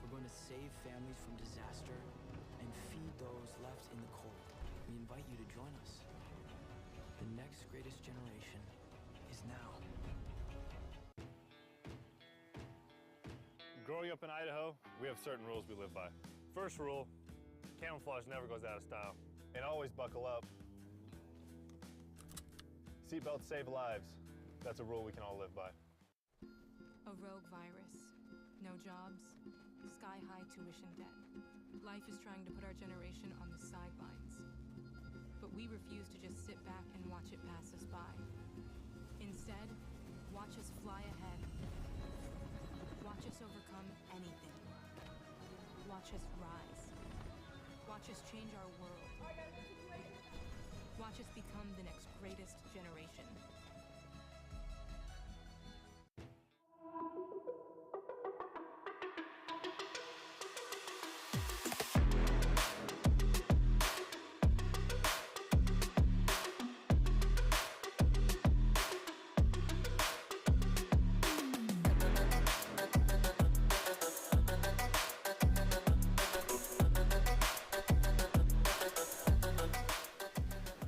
We're going to save families from disaster and feed those left in the cold. We invite you to join us. The next greatest generation is now. Growing up in Idaho, we have certain rules we live by. First rule, camouflage never goes out of style. And always buckle up. Seatbelts save lives. That's a rule we can all live by. A rogue virus. No jobs. Sky-high tuition debt. Life is trying to put our generation on the sidelines. But we refuse to just sit back and watch it pass us by. Instead, watch us fly ahead. Watch us overcome anything. Watch us rise. Watch us change our world. Watch us become the next greatest generation.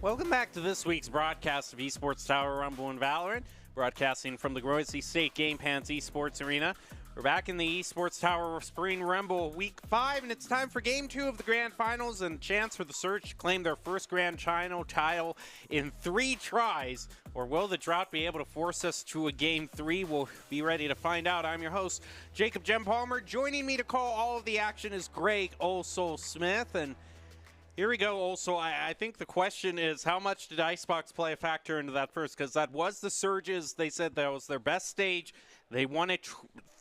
Welcome back to this week's broadcast of Esports Tower Rumble and Valorant, broadcasting from the Groise State Game Pants Esports Arena. We're back in the Esports Tower Spring Rumble Week 5, and it's time for Game 2 of the Grand Finals and a chance for the Surge to claim their first Grand Final title in 3 tries. Or will the drought be able to force us to a Game 3? We'll be ready to find out. I'm your host, Jacob Jem Palmer. Joining me to call all of the action is Greg Olso-Smith, and here we go. Also, I think the question is, how much did Icebox play a factor into that first? Because that was the Surges. They said that was their best stage. They won it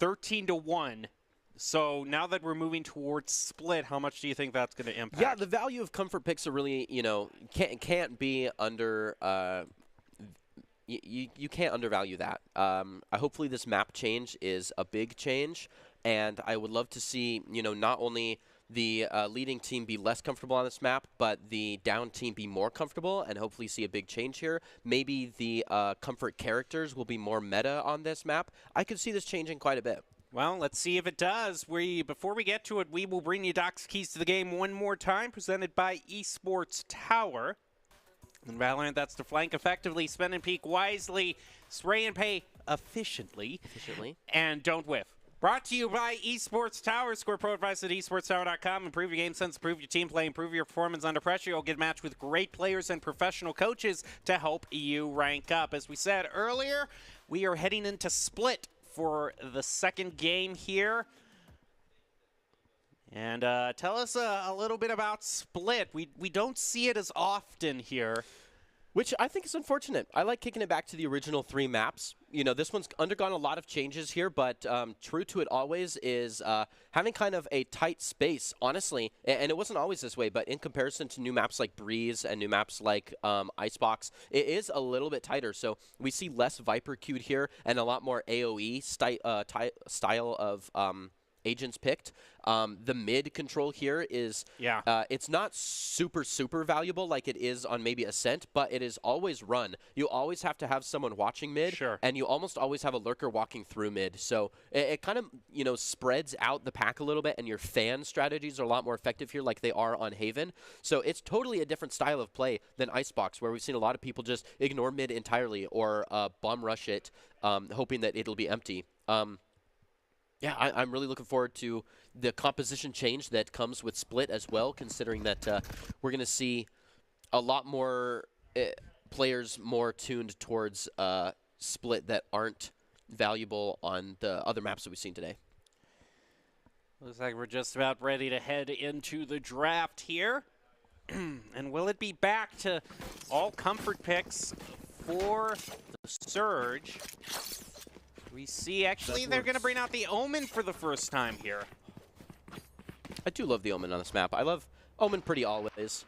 13-1. So now that we're moving towards split, how much do you think that's going to impact? Yeah, the value of comfort picks are really, can't be under. You can't undervalue that. Hopefully this map change is a big change, and I would love to see, not only the leading team be less comfortable on this map, but the down team be more comfortable, and hopefully see a big change here. Maybe the comfort characters will be more meta on this map. I could see this changing quite a bit. Well, let's see if it does. Before we get to it, we will bring you Doc's Keys to the Game one more time, presented by Esports Tower. In Valorant, that's to flank effectively, spend and peek wisely, spray and pay efficiently, and don't whiff. Brought to you by Esports Tower. Score pro advice at esportstower.com. Improve your game sense, improve your team play, improve your performance under pressure. You'll get matched with great players and professional coaches to help you rank up. As we said earlier, we are heading into split for the second game here. And tell us a little bit about split. We don't see it as often here. Which I think is unfortunate. I like kicking it back to the original 3 maps. This one's undergone a lot of changes here, but true to it always is having kind of a tight space, honestly. And it wasn't always this way, but in comparison to new maps like Breeze and new maps like Icebox, it is a little bit tighter. So we see less Viper queued here and a lot more AoE style of agents picked. The mid control here is, it's not super valuable like it is on maybe Ascent, but it is always run. You always have to have someone watching mid, and you almost always have a lurker walking through mid. So it kind of, spreads out the pack a little bit, and your fan strategies are a lot more effective here like they are on Haven. So it's totally a different style of play than Icebox, where we've seen a lot of people just ignore mid entirely or bomb rush it, hoping that it'll be empty. Yeah, I'm really looking forward to the composition change that comes with Split as well, considering that we're going to see a lot more players more tuned towards Split that aren't valuable on the other maps that we've seen today. Looks like we're just about ready to head into the draft here. And will it be back to all comfort picks for the Surge? We see, actually, they're going to bring out the Omen for the first time here. I do love the Omen on this map. I love Omen pretty always.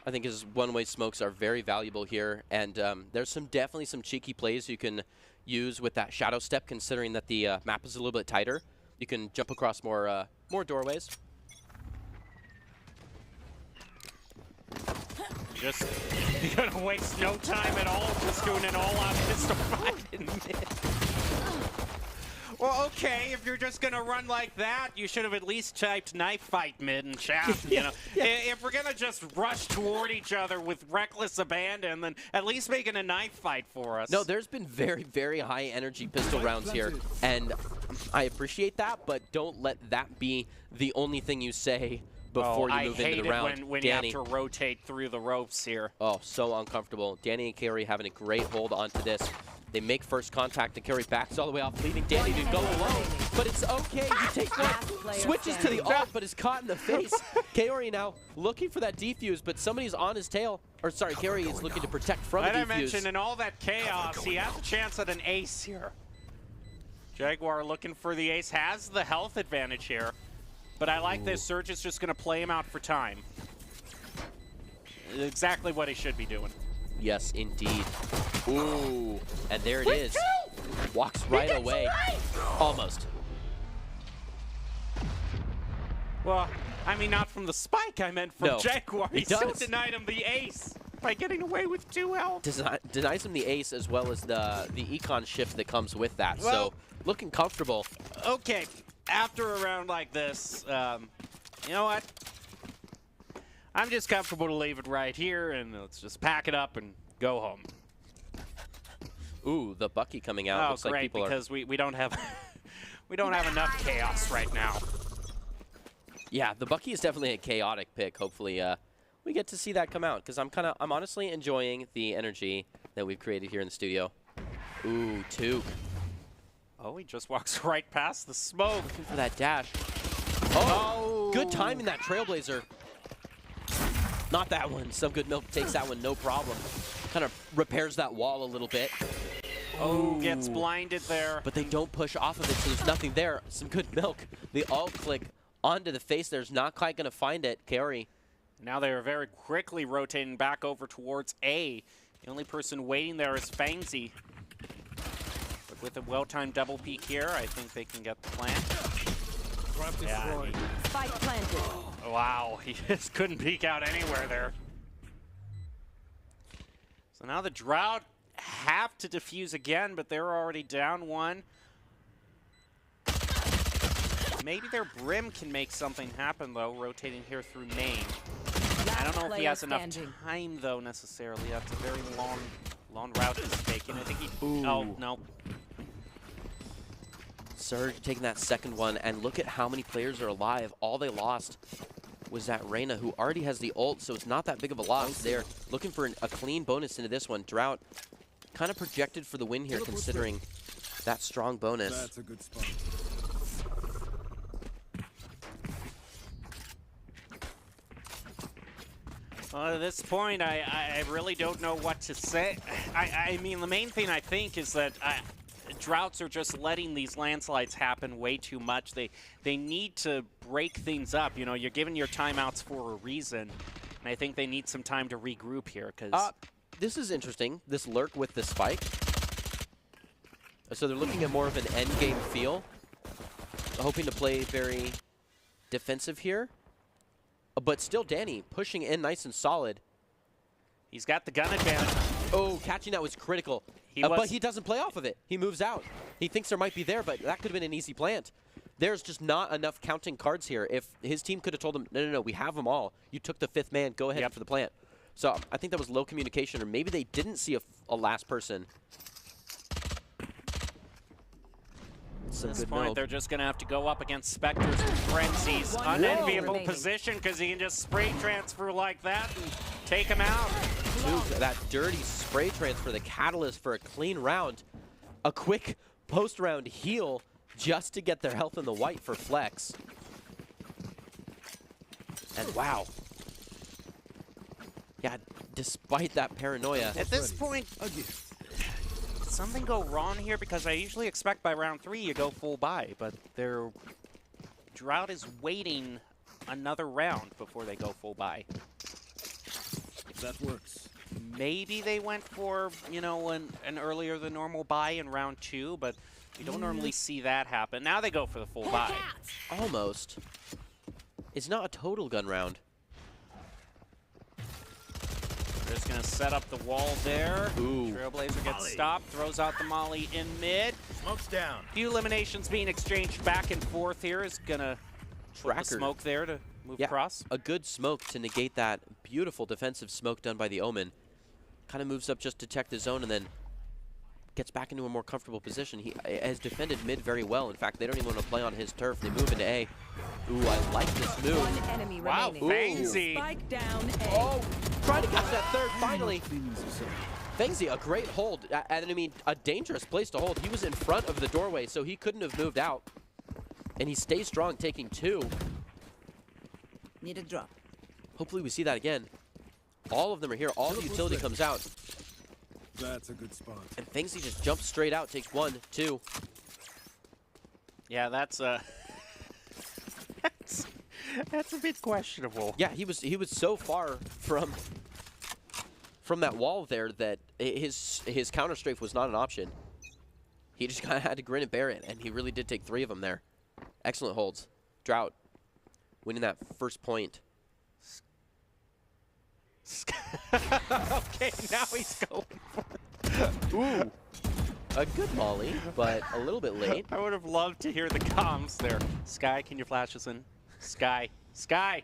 I think his one-way smokes are very valuable here, and there's definitely some cheeky plays you can use with that shadow step, considering that the map is a little bit tighter. You can jump across more doorways. Just gonna waste no time at all, just doing an all-out pistol fight in mid. Well, okay, if you're just gonna run like that, you should have at least typed knife fight mid in chat, you know. If we're gonna just rush toward each other with reckless abandon, then at least make it a knife fight for us. No, there's been very, very high energy pistol rounds here, and I appreciate that, but don't let that be the only thing you say before you move into the round. I hate it when Danny. you have to rotate through the ropes here. Oh, so uncomfortable. Danny and Carey having a great hold onto this. They make first contact, and Carey backs all the way off, leaving Danny to go alone. But it's okay. He takes one, switches to the ult, but is caught in the face. Carey now looking for that defuse, but somebody's on his tail. Or sorry, Carey is looking to protect from the defuse. Like I mentioned, in all that chaos, he has a chance at an ace here. Jaguar looking for the ace, has the health advantage here. But I like this. Surge is just going to play him out for time. Exactly what he should be doing. Yes, indeed. Ooh, and there it is. Walks right away. Almost. Well, I mean, not from the spike. I meant from No, Jaguar. he He still does. denied him the ace by getting away with 2 health. Denies him the ace as well as the econ shift that comes with that. Well, so looking comfortable. Okay, after a round like this, you know what? I'm just comfortable to leave it right here, and let's just pack it up and go home. Ooh, the Bucky coming out. Oh, Looks great, like people because we don't have we don't have enough chaos right now. Yeah, the Bucky is definitely a chaotic pick. Hopefully, we get to see that come out because I'm honestly enjoying the energy that we've created here in the studio. Ooh, Took. Oh, he just walks right past the smoke. Looking for that dash. Oh, good time in that Trailblazer. Not that one. Some Good Milk takes that one, no problem. Kind of repairs that wall a little bit. Oh, gets blinded there. But they don't push off of it, so there's nothing there. Some Good Milk. The alt click onto the face. There's not quite going to find it. Carey. Now they are very quickly rotating back over towards A. The only person waiting there is Fangsy. But with a well-timed double peek here, I think they can get the plant. Yeah, Spike planted. wow, he just couldn't peek out anywhere there. So now the Drought have to defuse again, but they're already down 1. Maybe their Brim can make something happen, though, rotating here through main. I don't know if he has enough time, though, necessarily. That's a very long route he's taking. I think he... Ooh. Oh, no. Surge taking that second one, and look at how many players are alive. All they lost was that Reyna, who already has the ult, so it's not that big of a loss. They're looking for a clean bonus into this one. Drought kind of projected for the win here, considering that strong bonus. That's a good spot. Well, at this point, I really don't know what to say. I mean, the main thing I think is that Droughts are just letting these landslides happen way too much. They need to break things up. You know, you're giving your timeouts for a reason, and I think they need some time to regroup here. Because this is interesting. This lurk with the spike. So they're looking at more of an endgame feel, hoping to play very defensive here. But still, Danny pushing in nice and solid. he's got the gun advantage. Oh, catching that was critical. But he doesn't play off of it. He moves out. He thinks there might be there, but that could have been an easy plant. There's just not enough counting cards here. If his team could have told him, no, we have them all. You took the 5th man. Go ahead for the plant. So I think that was low communication, or maybe they didn't see a last person. At this point, they're just going to have to go up against Spectres and Frenzy's unenviable position because he can just spray transfer like that and take him out. Dude, that dirty spray transfer, the catalyst for a clean round. A quick post-round heal just to get their health in the white for Flex. And wow. Yeah, despite that paranoia. At this point, did something go wrong here? Because I usually expect by round 3 you go full buy, but their Drought is waiting another round before they go full buy. That works. Maybe they went for, you know, an earlier than normal buy in round 2, but you don't normally see that happen. Now they go for the full buy. Almost. It's not a total gun round. just going to set up the wall there. Ooh. Trailblazer gets Molly. stopped, throws out the molly in mid. Smoke's down. Few eliminations being exchanged back and forth here is going to put the Tracker. smoke there to move Yeah, across. a good smoke to negate that beautiful defensive smoke done by the Omen. Kind of moves up just to check the zone and then gets back into a more comfortable position. He has defended mid very well. In fact, they don't even want to play on his turf. They move into A. Ooh, I like this move. One enemy Wow, remaining. Fangzy. Spike down A. Oh, trying to catch that third finally. Feelings are sorry. Fangzy, a great hold. And I mean, a dangerous place to hold. He was in front of the doorway, so he couldn't have moved out. And he stays strong, taking 2. Need a drop. Hopefully we see that again. All of them are here. All the utility comes out. That's a good spot. And Fangzy just jumps straight out, takes 1, 2. Yeah, that's that's a bit questionable. Yeah, he was so far from that wall there that his counter strafe was not an option. He just kind of had to grin and bear it, and he really did take 3 of them there. Excellent holds. Drought winning that first point. Okay, now he's going for it. Ooh. A good molly, but a little bit late. I would have loved to hear the comms there. Sky, can you flash us in? Sky. Sky.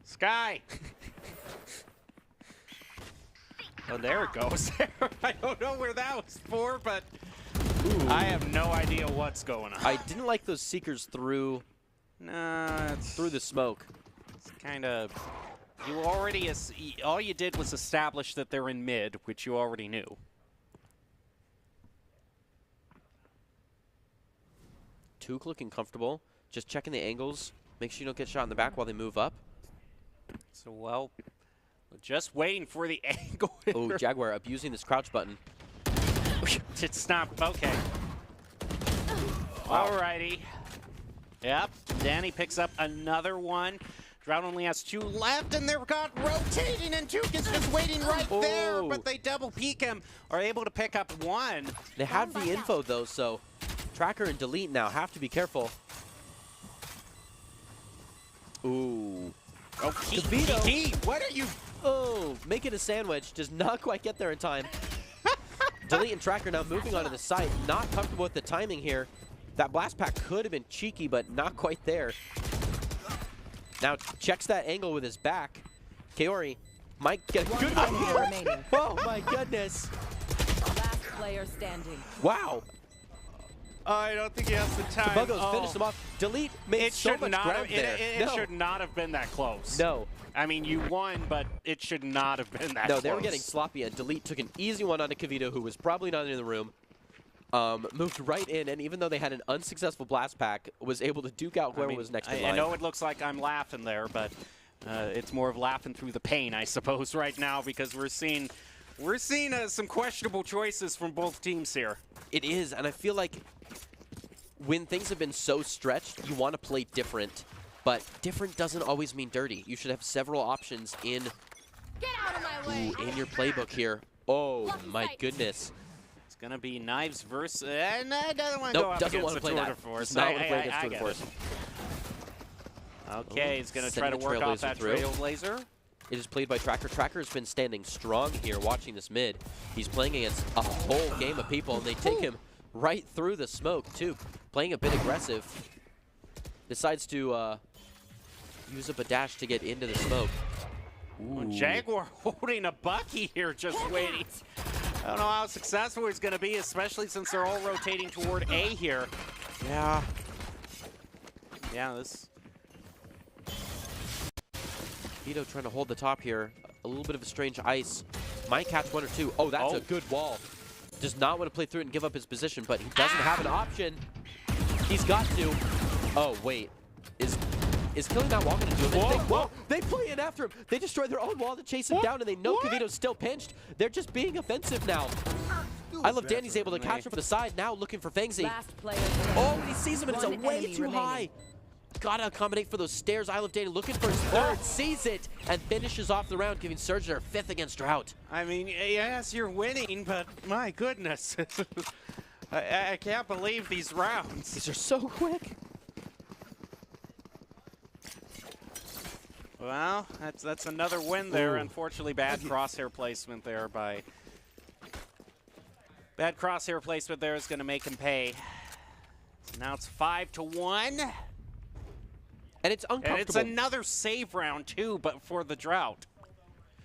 Sky. Oh, there it goes. I don't know where that was for, but I have no idea what's going on. I didn't like those seekers through Nah, the smoke. it's kind of... You already... All you did was establish that they're in mid, which you already knew. Took looking comfortable. Just checking the angles. Make sure you don't get shot in the back while they move up. So, well, just waiting for the angle. Oh, Jaguar abusing this crouch button. It's not... Okay. Alrighty. Yep. Danny picks up another one. Drought only has 2 left, and they're got rotating, and Duke is just waiting right there, but they double peek him, are able to pick up 1. They have the info, though, so Tracker and Delete now have to be careful. Ooh. Oh, DeVito. Key, what are you... Oh, making a sandwich. Does not quite get there in time. Delete and Tracker now moving onto the side. Not comfortable with the timing here. That blast pack could have been cheeky, but not quite there. Now checks that angle with his back. Kaori might get a good one here. remaining. Oh my goodness. Last player standing. Wow. I don't think he has the time. Buggos finished him off. Delete made It so should much not ground have, there. it No. should not have been that close. No. I mean, you won, but it should not have been that No, close. they were getting sloppy, and Delete took an easy one onto Kavito, who was probably not in the room. Moved right in, and even though they had an unsuccessful blast pack, was able to duke out whoever was next in line. I know it looks like I'm laughing there, but it's more of laughing through the pain, I suppose, right now, because we're seeing some questionable choices from both teams here. It is, and I feel like when things have been so stretched, you want to play different, but different doesn't always mean dirty. You should have several options in in your playbook here. Oh my goodness. It's gonna be knives versus. Doesn't want to Nope, go up doesn't against want the to play Tour that. de Force. Does not want to play against I Tour de get Force. it. Okay, he's gonna try to Sending the work off Trailblazer that through. Trailblazer. It is played by Tracker. Tracker has been standing strong here watching this mid. He's playing against a whole game of people, and they take him right through the smoke, too. Playing a bit aggressive. Decides to use up a dash to get into the smoke. Ooh. Jaguar holding a Bucky here, just waiting. I don't know how successful he's going to be, especially since they're all rotating toward A here. Yeah. Yeah, this... Vito trying to hold the top here. A little bit of a strange ice. Might catch 1 or 2. Oh, that's a good wall. Does not want to play through it and give up his position, but he doesn't have an option. He's got to. Oh, wait. Is killing that wall going to do anything? Whoa. They play in after him. They destroy their own wall to chase him down, and they know Kavito's still pinched. They're just being offensive now. I love Danny's able to catch him from the side, now looking for Fangzy. Last player Oh, and he sees him, and it's One way enemy too remaining. high. Gotta accommodate for those stairs. I love Danny looking for his third, sees it, and finishes off the round, giving Surge their 5th against Drought. I mean, yes, you're winning, but my goodness. I can't believe these rounds. These are so quick. Well, that's another win there. Ooh. Unfortunately, bad crosshair placement there by... Bad crosshair placement there is going to make him pay. So now it's 5-1. And it's uncomfortable. And it's another save round, too, but for the drought.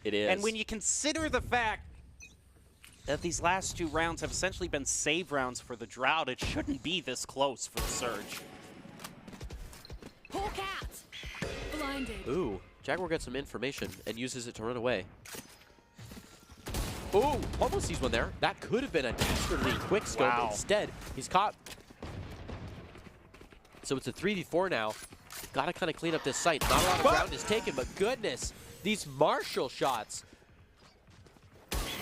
It is. And when you consider the fact that these last 2 rounds have essentially been save rounds for the drought, it shouldn't be this close for the Surge. Hawk out! Blinded. Ooh, Jaguar gets some information and uses it to run away. Ooh, almost sees one there. That could have been a dastardly quick scope. Wow. Instead, he's caught. So it's a 3v4 now. Gotta kind of clean up this site. Not a lot of ground is taken, but goodness, these Marshall shots.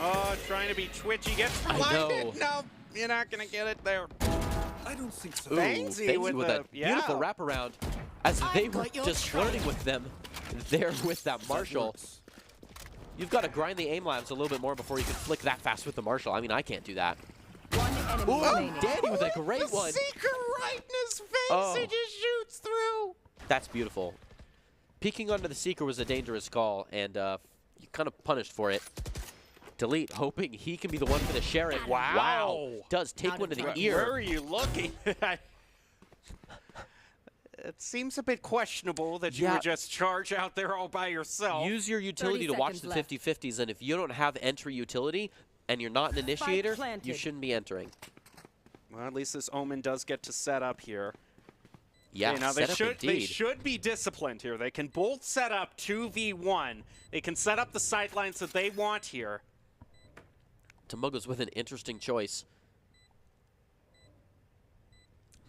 Oh, trying to be twitchy. Gets I blinded. know. No, you're not going to get it there. I don't think so. Ooh, Banksy Banksy with with the- that beautiful yeah. wraparound. As they were got your just flirting with them there with that Marshall. Works. You've got to grind the aim labs a little bit more before you can flick that fast with the Marshall. I mean, I can't do that. One enemy Ooh, remaining. Danny with a great The one. Seeker right in his face. Oh. He just shoots through. That's beautiful. Peeking onto the Seeker was a dangerous call, and you kind of punished for it. Delete, hoping he can be the one for the sheriff. Wow. Does take Out one to of the range. ear. Where are you looking? It seems a bit questionable that you Yeah. would just charge out there all by yourself. Use your utility to watch the seconds left. 50-50s, and if you don't have entry utility and you're not an initiator, you planted. shouldn't be entering. Well, at least this Omen does get to set up here. Yeah, Okay, now set they up indeed. should be disciplined here. They can both set up 2v1. They can set up the sight lines that they want here. Tamugo's with an interesting choice.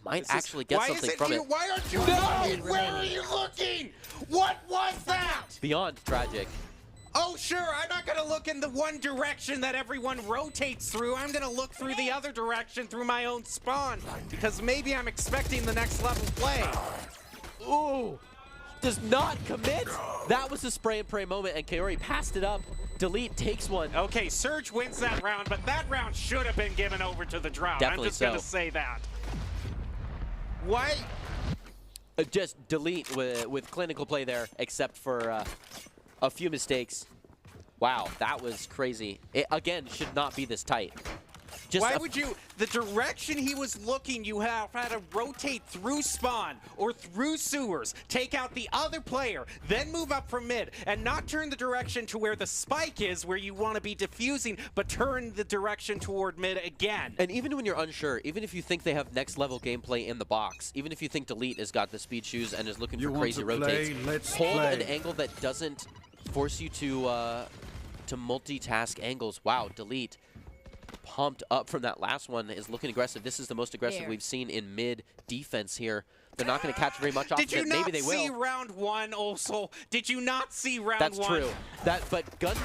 Might This is- actually get why something is from you, it. Why aren't you looking? Where are you looking? What was that? Beyond tragic. Oh, sure, I'm not going to look in the one direction that everyone rotates through. I'm going to look through the other direction through my own spawn, because maybe I'm expecting the next level play. Ooh, does not commit. That was a spray and pray moment, and Kaori passed it up. Delete takes one. Okay, Surge wins that round, but that round should have been given over to the drought. Definitely I'm just going to so. say that. Why? Just delete with clinical play there, except for a few mistakes. Wow, that was crazy. It, again, should not be this tight. Just Why would you? The direction he was looking, you have had to rotate through spawn or through sewers, take out the other player, then move up from mid, and not turn the direction to where the spike is, where you want to be diffusing, but turn the direction toward mid again. And even when you're unsure, even if you think they have next level gameplay in the box, even if you think Delete has got the speed shoes and is looking You for want crazy to rotates, play? Let's hold play. an angle that doesn't force you to multitask angles. Wow, Delete pumped up from that last one, is looking aggressive. This is the most aggressive There. we've seen in mid defense here. They're not going to catch very much off Did of you it. not Maybe they see will. round one also? Did you not see round That's one? true. But gun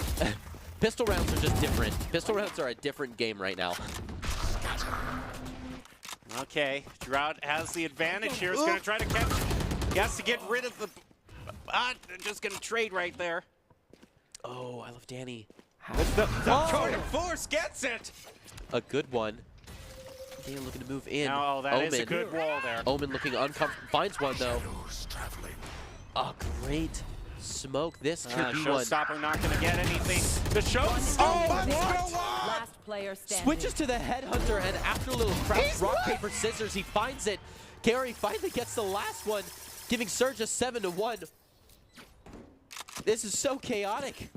pistol rounds are just different. Pistol rounds are a different game right now. Okay, Drought has the advantage here. He's going to try to catch. He has to get rid of the. They're just going to trade right there. Oh, I love Danny. The Totem Force gets it. A good one. They are looking to move in. Now, oh, that Omen. is a good wall there. Omen looking uncomfortable. Finds one though. A great smoke. This could be one. Showstopper not going to get anything. The show. Oh, let's go on. Last player standing. Switches to the headhunter, and after a little crouch, rock, paper, scissors, he finds it. Gary finally gets the last one, giving Surge a 7-1. This is so chaotic.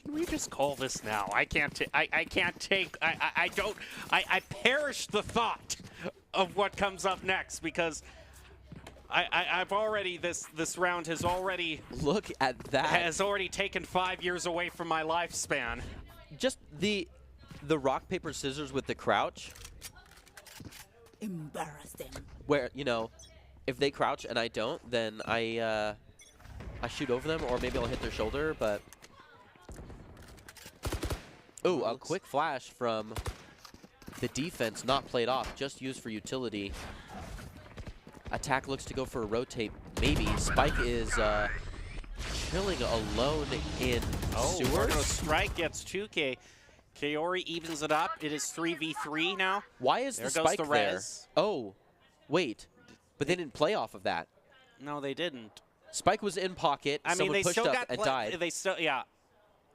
Can we just call this now? I can't. I can't take. I don't. I perish the thought of what comes up next, because I've already this round has already Look at that. taken 5 years away from my lifespan. Just the rock, paper, scissors with the crouch, Embarrassing. where, you know, if they crouch and I don't, then I shoot over them, or maybe I'll hit their shoulder, but... Ooh, a quick flash from the defense, not played off, just used for utility. Attack looks to go for a rotate, maybe. Spike is chilling alone in Sewers. sewers. Strike gets 2K. Kaori evens it up. It is 3v3 now. Why is There the goes spike the there? res. Oh, wait, but they didn't play off of that. No, they didn't. Spike was in pocket. I mean, Someone they pushed still up got and died. They still, yeah,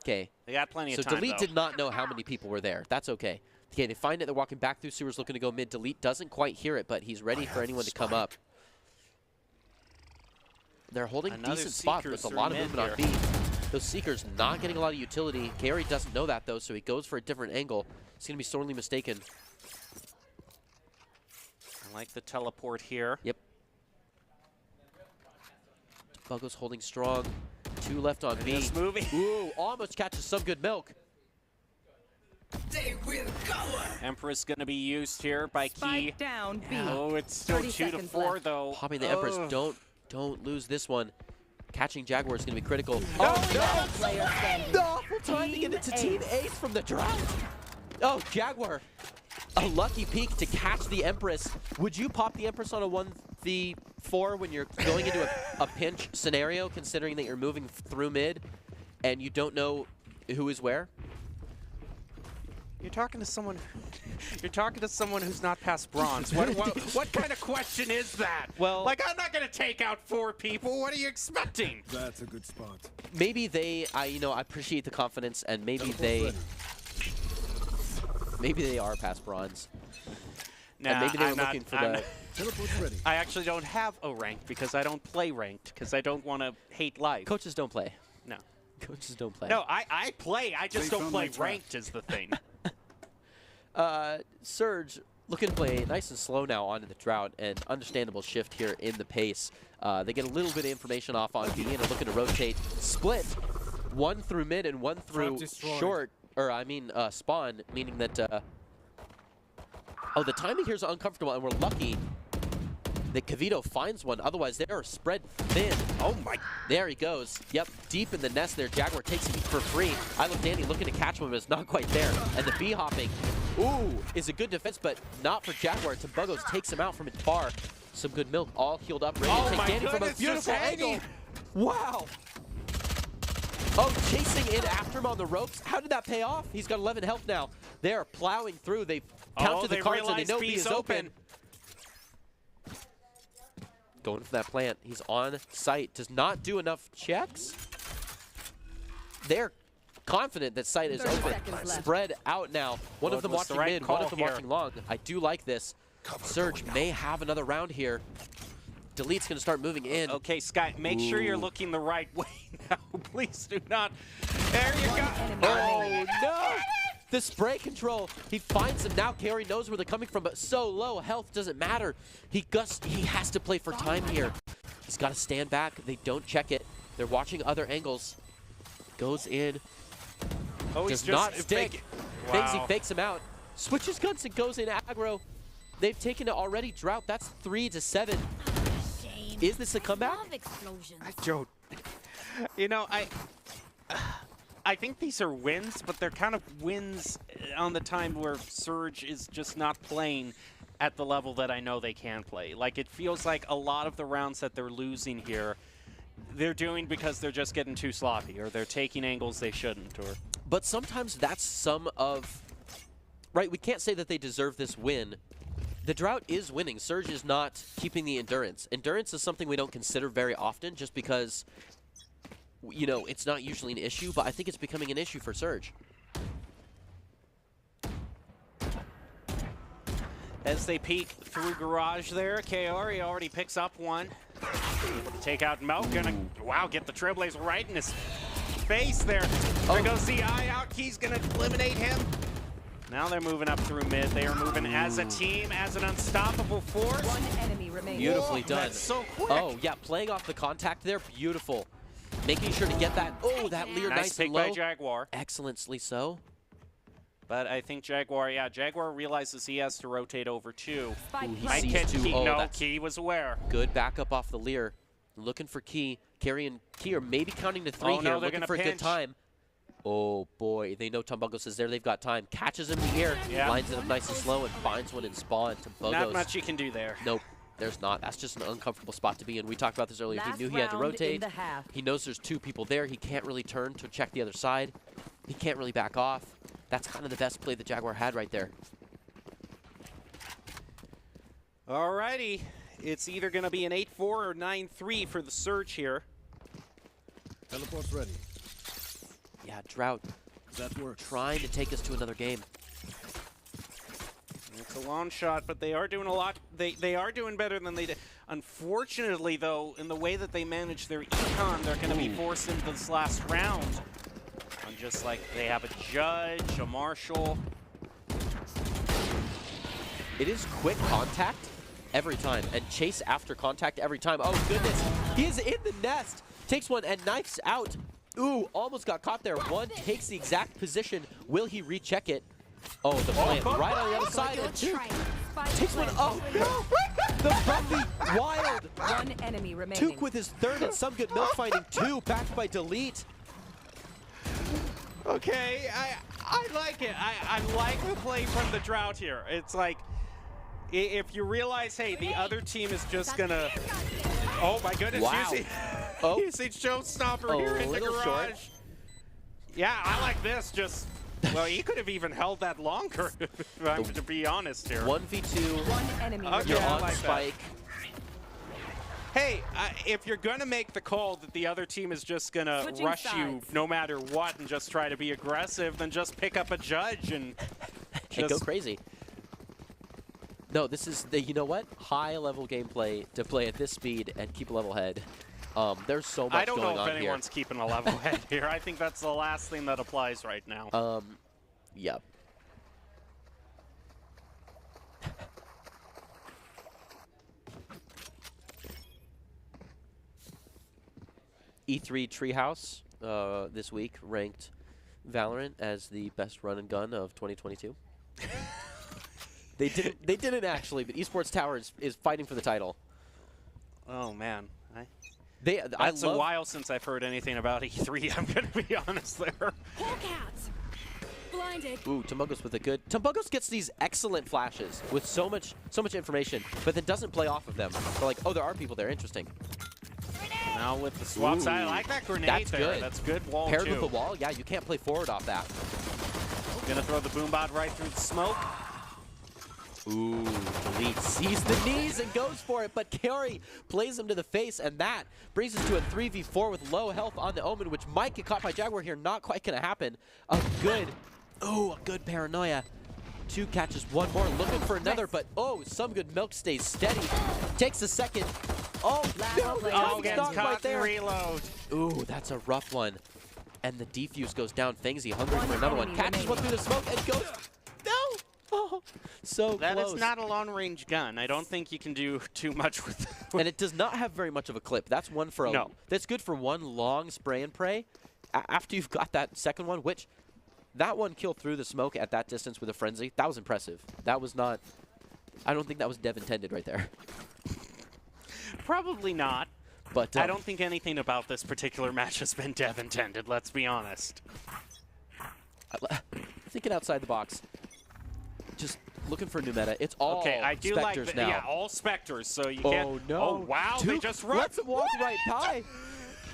Okay. they got plenty So of time. Delete though. did not know how many people were there. That's okay. Okay, they find it. They're walking back through sewers looking to go mid. Delete doesn't quite hear it, but he's ready for anyone to come up. They're holding Another decent spot, but Seekers there's a through lot of mid movement on here. B. Those Seekers not getting a lot of utility. Gary doesn't know that, though, so he goes for a different angle. He's going to be sorely mistaken. I like the teleport here. Yep. Buggo's holding strong. 2 left on B. This movie. Ooh, almost catches some good milk. Empress going to be used here by Key. Spike down B. Oh, it's still 30 2 to seconds 4 left. though. Popping the Empress. Don't lose this one. Catching Jaguar is going to be critical. Player standing. No, full time to get it to Team Ace from the drought. Oh, Jaguar. A lucky peek to catch the Empress. Would you pop the Empress on a 1v4 when you're going into a pinch scenario, considering that you're moving through mid and you don't know who is where? You're talking to someone. You're talking to someone who's not past bronze. What kind of question is that? Well, like, I'm not gonna take out 4 people. What are you expecting? That's a good spot. Maybe they, I appreciate the confidence, and maybe they are past bronze. Nah, And maybe they were I'm not, looking for I'm the. not- Teleport's ready. I actually don't have a rank because I don't play ranked because I don't want to hate life. Coaches don't play. No. Coaches don't play. No, I play. I just They don't found play my trap. ranked is the thing. Surge looking to play nice and slow now onto the drought, and understandable shift here in the pace. They get a little bit of information off on B and are looking to rotate. Split, 1 through mid and 1 through destroyed. short, or I mean spawn, meaning that, oh, the timing here is uncomfortable, and we're lucky that Cavito finds one. Otherwise, they are spread thin. Oh my! There he goes. Yep, deep in the nest there. Jaguar takes him for free. I look Danny looking to catch him, but it's not quite there. And the B hopping, ooh, is a good defense, but not for Jaguar. Buggos takes him out from far. Some good milk, all healed up, ready Oh to take my Danny from a goodness, beautiful just angle. hanging. Wow. Oh, chasing in after him on the ropes. How did that pay off? He's got 11 health now. They are plowing through. They've counted the they cards and they realize know B B's is open. Going for that plant. He's on site. Does not do enough checks. They're confident that site is 30 open. seconds left. Spread out now. One Oh, of them it was the watching right mid, one call of them here. watching long. I do like this. Surge may have another round here. Delete's going to start moving in. Okay, Sky, make sure you're Ooh. looking the right way now. Please do not. There you go. Enemy Oh, remaining. no! The spray control. He finds them now. Carey knows where they're coming from, but so low. Health doesn't matter. He has to play for time here. He's got to stand back. They don't check it. They're watching other angles. Goes in. Oh, he's Does just not stick. Thinks he Wow. fakes him out. Switches guns and goes in aggro. They've taken it already. Drought. That's 3 to 7. Is this a comeback? Joe, you know, I think these are wins, but they're kind of wins on the time where Surge is just not playing at the level that I know they can play. Like, it feels like a lot of the rounds that they're losing here, they're doing because they're just getting too sloppy, or they're taking angles they shouldn't, or... But sometimes that's some of... Right, we can't say that they deserve this win. The drought is winning. Surge is not keeping the endurance. Endurance is something we don't consider very often just because, you know, it's not usually an issue, but I think it's becoming an issue for Surge. As they peek through garage there, Kaori already picks up one. Take out Milk, gonna, wow, get the Trailblazer right in his face there. There goes the eye out, Key's gonna eliminate him. Now they're moving up through mid. They are moving as a team, as an unstoppable force. One enemy remaining. Beautifully Whoa, done. That's so quick. Oh, yeah, playing off the contact there, beautiful. Making sure to get that, oh, that Lear Nice nice pick and by low. Jaguar. Excellently so. But I think Jaguar, yeah, Jaguar realizes he has to rotate over too. Spike Ooh, he I sees can't two. Key, Oh, no, that's Key was aware. good backup off the Lear. Looking for Key. Carry and Key are maybe counting to 3 Oh, no, here, they're looking gonna for a good pinch. time. Oh boy, they know Tumbugos is there. They've got time. Catches him in the air, Yeah. lines it up nice and slow, and finds one in spawn. Tumbugos. Not much you can do there. Nope, there's not. That's just an uncomfortable spot to be in. We talked about this earlier. Last He knew he had to round in rotate. the half. He knows there's 2 people there. He can't really turn to check the other side. He can't really back off. That's kind of the best play the Jaguar had right there. Alrighty. it's either going to be an 8-4 or 9-3 for the Surge here. Teleport's ready. Yeah, Drought That works. trying to take us to another game. It's a long shot, but they are doing a lot. They are doing better than they did. Unfortunately, though, in the way that they manage their econ, they're going to be forced into this last round. And just like they have a Judge, a Marshall. It is quick contact every time, and chase after contact every time. Oh, goodness. He is in the nest. Takes one and knifes out. Ooh, almost got caught there. One takes the exact position. Will he recheck it? Oh, the plant right on the other side. And two takes one. Oh, no. The Buffy wild. One enemy remaining. Took with his third and some good milk finding two, backed by Delete. Okay, I like it. I like the play from the Drought here. It's like, if you realize, hey, the other team is just gonna... Oh my goodness, Wow. using Showstopper here in the little garage. short. Yeah, I like this. Just, well, he could have even held that longer, if I'm to be honest here. 1v2. One enemy Okay, You're I on like that. spike. Hey, if you're gonna make the call that the other team is just gonna Switching rush you sides. no matter what and just try to be aggressive, then just pick up a Judge and And go just crazy. No, this is the, you know what? High level gameplay to play at this speed and keep a level head. There's so much I don't going know if on anyone's keeping a level head here. I think that's the last thing that applies right now. here. Yep. E3 Treehouse this week ranked Valorant as the best run and gun of 2022. They didn't actually, but Esports Tower is fighting for the title. Oh man, I it's a love while since I've heard anything about E3. I'm gonna be honest there. blinded. Ooh, Tumbugos with a good... Tumbugos gets these excellent flashes with so much information, but then doesn't play off of them. So like, oh, there are people there. Interesting. Now with the swaps, I Ooh, like that grenade that's there. good. That's good wall Paired too. with the wall, yeah, you can't play forward off that. Gonna throw the boombot right through the smoke. Ooh, Delete sees the knees and goes for it, but Kiori plays him to the face, and that brings us to a 3v4 with low health on the Omen, which might get caught by Jaguar here. Not quite gonna happen. A good paranoia. Two catches, one more, looking for another, but oh, some good milk stays steady. Takes a second. Oh, no, Oh, the gets stop caught right and there. reload. Ooh, that's a rough one. And the defuse goes down. Fangsy hungry One for another one. enemy Catches one through the smoke and goes. No! Oh, so That close. is not a long-range gun. I don't think you can do too much with it. And it does not have very much of a clip. That's one for a. No. That's good for one long spray and pray. After you've got that second one, which that one killed through the smoke at that distance with a frenzy. That was impressive. That was not. I don't think that was dev intended right there. Probably not. But I don't think anything about this particular match has been dev intended, let's be honest. Thinking outside the box. Just looking for a new meta. It's all Okay, I do like Spectres that. now. Yeah, all Spectres, so you Oh can't. no! Oh wow, they Tuke just run. lets him walk right by.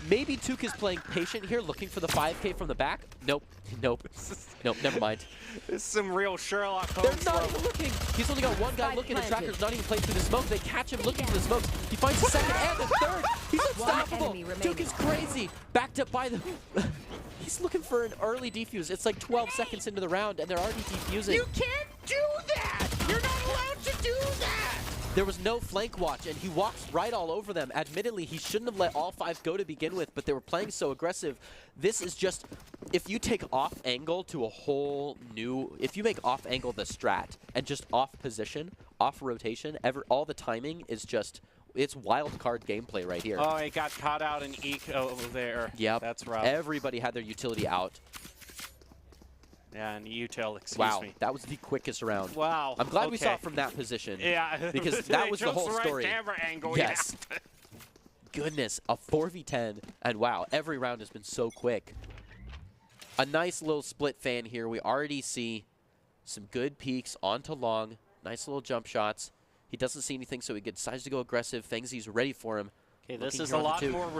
Maybe Tuke is playing patient here, looking for the 5K from the back. Nope. Nope. Nope. Never mind. This is some real Sherlock They're Holmes not level. even looking. He's only got one guy Spike looking. The planted. tracker's not even playing through the smoke. They catch him looking for the smokes. He finds the second and the third. He's unstoppable. enemy remaining. Duke is crazy. Backed up by the... He's looking for an early defuse. It's like 12 seconds into the round, and they're already defusing. You can't do that! You're not allowed to do that! There was no flank watch, and he walks right all over them. Admittedly, he shouldn't have let all 5 go to begin with, but they were playing so aggressive. This is just, if you take off angle to a whole new, if you make off angle the strat, and just off position, off rotation, all the timing is just, it's wild card gameplay right here. Oh, he got caught out in eco there. Yep. That's rough. Everybody had their utility out. Yeah, and util, excuse Wow, me. that was the quickest round. Wow. I'm glad we saw okay. it from that position. Yeah. Because that was the Just whole right story. camera angle, Yes. yeah. Goodness, a 4v10, and wow, every round has been so quick. A nice little split fan here. We already see some good peeks onto long, nice little jump shots. He doesn't see anything, so he decides to go aggressive. Fengzi's ready for him. Okay, this Looking is here a on the lot two. more Oh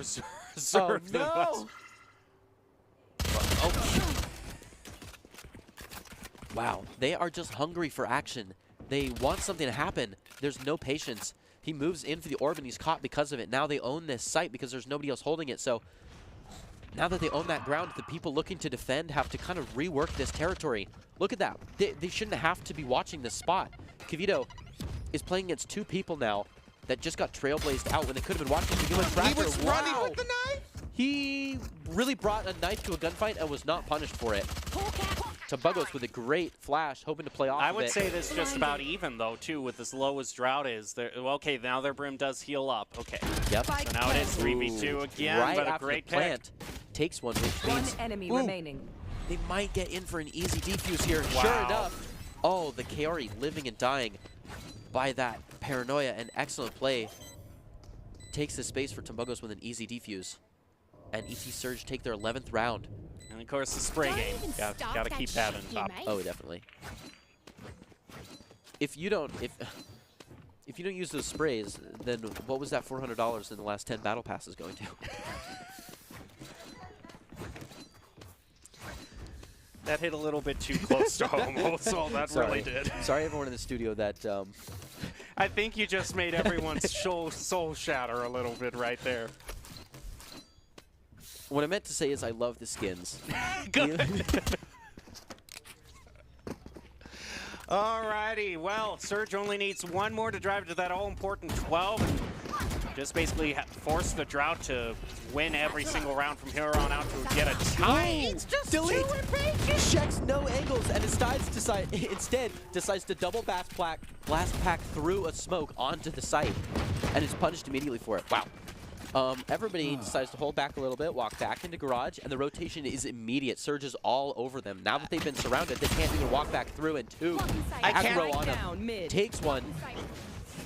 reserved than last. no! Oh. Wow, they are just hungry for action. They want something to happen. There's no patience. He moves in for the orb, and he's caught because of it. Now they own this site because there's nobody else holding it. So now that they own that ground, the people looking to defend have to kind of rework this territory. Look at that. They shouldn't have to be watching this spot. Kavito is playing against 2 people now that just got trailblazed out when they could have been watching the human tracker. He was running with the knife? He really brought a knife to a gunfight and was not punished for it. Tumbugos with a great flash, hoping to play off I of would it. say this just about even, though, too, with as low as Drought is. Okay, now their Brim does heal up. Okay. Yep. So now it is 3v2 again, right but a after great the plant takes one, which One means enemy Ooh. remaining. they might get in for an easy defuse here. Wow. Sure enough. Oh, the Kaori living and dying by that paranoia, and excellent play. Takes the space for Tumbugos with an easy defuse. And ET Surge take their 11th round. And of course, the spray game. Gotta keep that in top. Oh, definitely. If you don't use those sprays, then what was that $400 in the last 10 battle passes going to? That hit a little bit too close to home. Also, that really did. Sorry, everyone in the studio that. I think you just made everyone's soul shatter a little bit right there. What I meant to say is I love the skins. Good. Alrighty, well, Surge only needs one more to drive to that all-important 12. And just basically force the Drought to win every single round from here on out to get a tie. Delete. Checks no angles and instead decides to double blast pack through a smoke onto the site and is punished immediately for it. Wow. Everybody decides to hold back a little bit, walk back into garage, and the rotation is immediate. Surge is all over them. Now that they've been surrounded, they can't even walk back through, and 2 aggro on him. Takes one.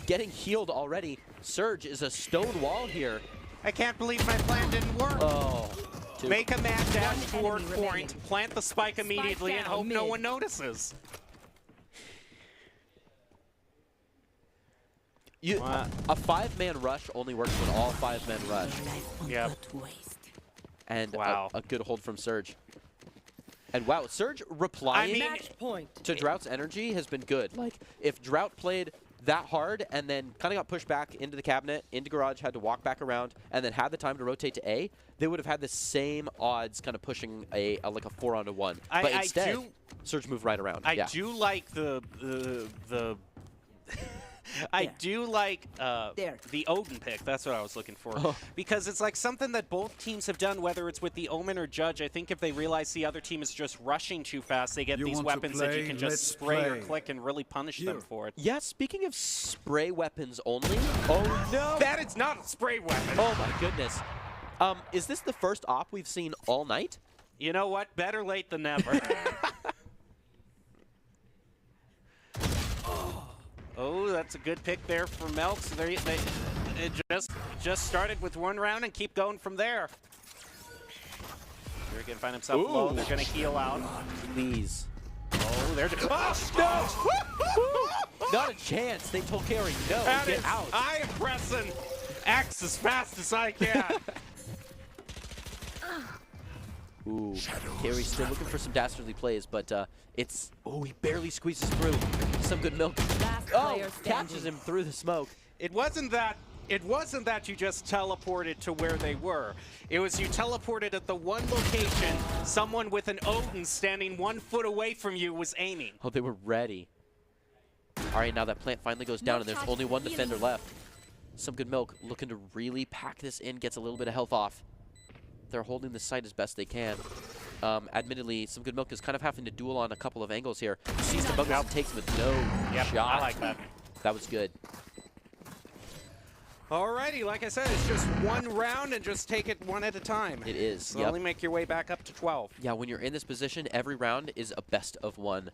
Getting healed already. Surge is a stone wall here. I can't believe my plan didn't work. Oh. Make a mad dash One toward enemy point, remaining. plant the spike immediately, and down hope no mid. one notices. A 5-man rush only works when all 5 men rush. Yeah. And Wow. a good hold from Surge. And wow, Surge replying Match point. to Drought's energy has been good. Like, if Drought played that hard and then kind of got pushed back into the cabinet, into garage, had to walk back around, and then had the time to rotate to A, they would have had the same odds kind of pushing like a 4-on-1. But instead, Surge moved right around. I do like the I do like the Odin pick. That's what I was looking for. Because it's like something that both teams have done, whether it's with the Omen or Judge. I think if they realize the other team is just rushing too fast, they get these weapons that you can just spray or click and really punish them for it. Yeah, speaking of spray weapons only. Oh, no. That is not a spray weapon. Oh, my goodness. Is this the first op we've seen all night? You know what? Better late than never. Oh, that's a good pick there for Melk. So they just started with 1 round and keep going from there. They're going to find himself low. They're going to heal out. Please. Oh, they're just... Oh, no! Not a chance. They told Carey, no, That get is, out. I am pressing X as fast as I can. Ooh, Carey's still looking for some dastardly plays, but it's... Oh, he barely squeezes through. Some good milk. Last Oh, player catches standing. him through the smoke. It wasn't that you just teleported to where they were. It was you teleported at the one location someone with an Odin standing 1 foot away from you was aiming. Oh, they were ready. All right, now that plant finally goes down, and there's only 1 defender left. Some good milk looking to really pack this in, gets a little bit of health off. They're holding the site as best they can. Admittedly, some good milk is kind of having to duel on a couple of angles here. Sees the bug out, takes him with no shot. I like that. That was good. Alrighty, like I said, it's just 1 round and just take it 1 at a time. It is. Slowly make your way back up to 12. Yeah, when you're in this position, every round is a best of 1.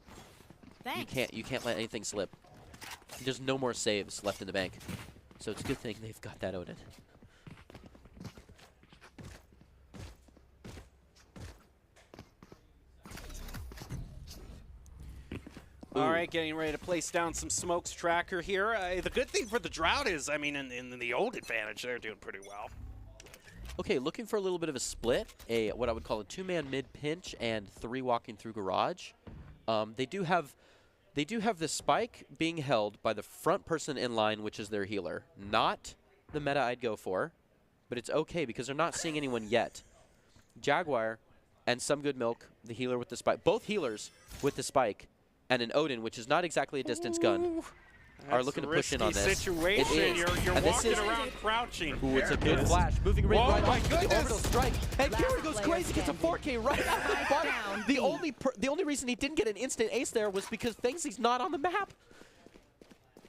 You can't let anything slip. There's no more saves left in the bank. So it's a good thing they've got that Odin. All right, getting ready to place down some smokes tracker here. The good thing for the Drought is, I mean, in the old advantage, they're doing pretty well. Okay, looking for a little bit of a split, what I would call a 2-man mid pinch and 3 walking through garage. They do have They do have the spike being held by the front person in line, which is their healer. Not the meta I'd go for, but it's okay because they're not seeing anyone yet. Jaguar and Some Good Milk, the healer with the spike. Both healers with the spike. And an Odin, which is not exactly a distance gun, are looking to push in on this. Situation. It is. You're And this walking is- around crouching. Ooh, it's a good flash. Moving ring Whoa, right my off with the goodness. orbital strike. And Last Kieran goes player crazy, gets a standing. 4K right off the Spike butt. down, The B. only reason he didn't get an instant ace there was because Fengzi's not on the map.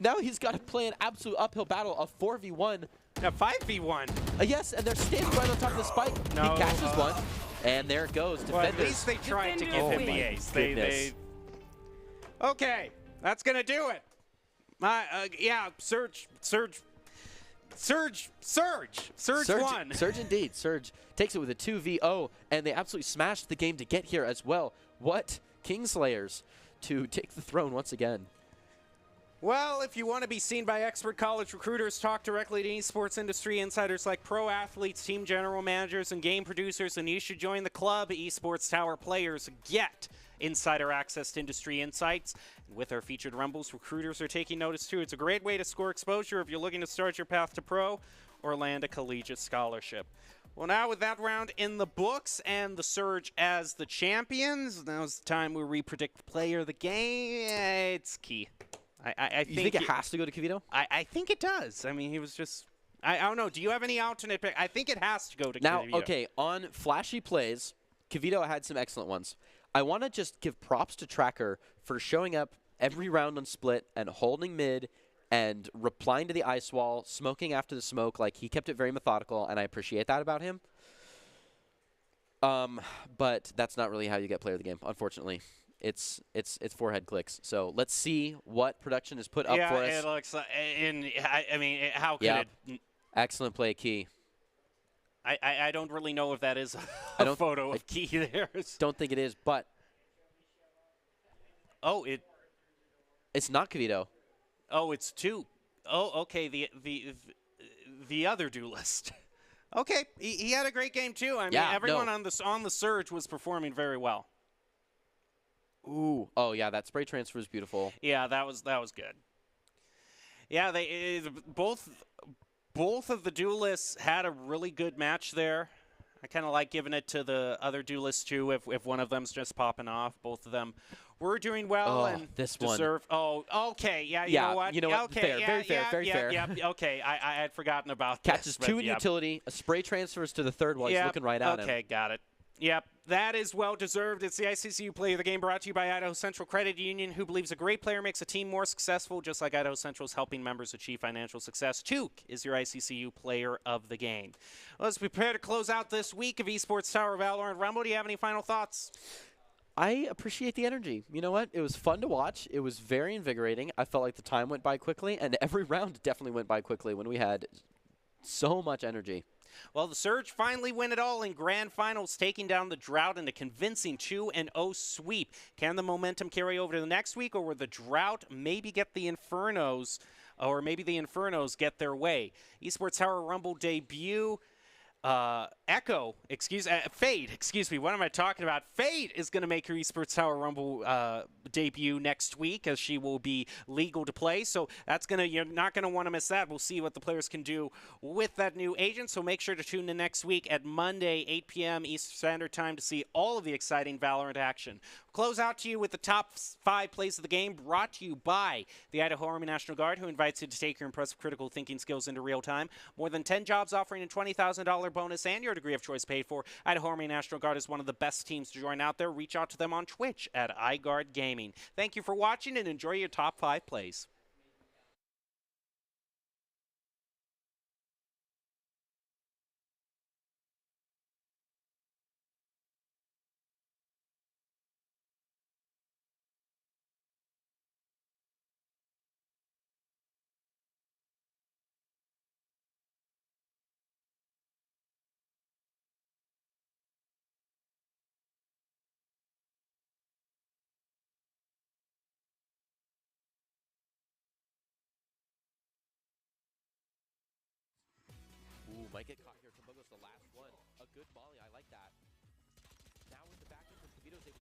Now he's got to play an absolute uphill battle of 4v1. A 5v1. Yes, and they're standing right on top of the spike. No, He catches one, and there it goes. Well, at Defenders. least they tried to give Defenders him the win. ace. Goodness. Okay, that's gonna do it. Yeah, Surge won. Surge indeed. Surge takes it with a 2v0, and they absolutely smashed the game to get here as well. What Kingslayers to take the throne once again. Well, if you want to be seen by expert college recruiters, talk directly to esports industry insiders like pro athletes, team general managers, and game producers, and you should join the club. Esports Tower players get insider access to industry insights. And with our featured Rumbles, recruiters are taking notice too. It's a great way to score exposure if you're looking to start your path to pro or land a collegiate scholarship. Well, now with that round in the books and the Surge as the champions, now's the time where we predict the player of the game. It's key. I You think it has to go to Kavito? I think it does. I mean, he was just... I don't know. Do you have any alternate pick? I think it has to go to Now, Kavito. okay, on flashy plays, Kavito had some excellent ones. I want to just give props to Tracker for showing up every round on split and holding mid and replying to the ice wall, smoking after the smoke. Like, he kept it very methodical, and I appreciate that about him. But that's not really how you get player of the game, unfortunately. It's forehead clicks. So let's see what production is put up for us. Yeah, it looks like... I mean, how could Yeah. it... Excellent play, Key. I don't really know if that is I a don't- photo of Key there. Don't think it is, but Oh, it's not Kavito. it's two. Oh, okay, the other duelist. Okay, he had a great game too. I mean, Yeah, everyone no. on the Surge was performing very well. Ooh. Oh, yeah, that spray transfer is beautiful. Yeah, that was good. Yeah, they both of the duelists had a really good match there. I kind of like giving it to the other duelists too if one of them's just popping off. Both of them were doing well Oh, and this one. deserve. Oh, okay, yeah, you Yeah, know what? you know what? Okay, Fair, yeah, very fair, yeah, very yeah, fair. Yeah, okay, I had forgotten about Catches this, but two in yeah. utility, a spray transfers to the third while he's Yep, looking right at him. Okay, got it. Yep, that is well deserved. It's the ICCU Play of the Game brought to you by Idaho Central Credit Union, who believes a great player makes a team more successful, just like Idaho Central's helping members achieve financial success. Tuke is your ICCU Player of the Game. Let's prepare to close out this week of Esports Tower Valorant Rumble. Do you have any final thoughts? I appreciate the energy. You know what? It was fun to watch. It was very invigorating. I felt like the time went by quickly, and every round definitely went by quickly when we had so much energy. Well, the Surge finally win it all in grand finals, taking down the Drought in a convincing 2-0 sweep. Can the momentum carry over to the next week, or will the Drought maybe get the Infernos, or maybe the Infernos get their way? Esports Tower Rumble debut. Fade, excuse me, what am I talking about? Fade is going to make her Esports Tower Rumble debut next week, as she will be legal to play. So you're not going to want to miss that. We'll see what the players can do with that new agent. So make sure to tune in next week at Monday, 8 p.m. Eastern Standard Time to see all of the exciting Valorant action. Close out to you with the top 5 plays of the game, brought to you by the Idaho Army National Guard, who invites you to take your impressive critical thinking skills into real time. More than 10 jobs offering a $20,000 bonus and your degree of choice paid for. Idaho Army National Guard is one of the best teams to join out there. Reach out to them on Twitch at iGuard Gaming. Thank you for watching and enjoy your top 5 plays. Ooh, might get caught here. Tumbogo's the last one. A good volley. I like that. Now in the back end, Kavito's able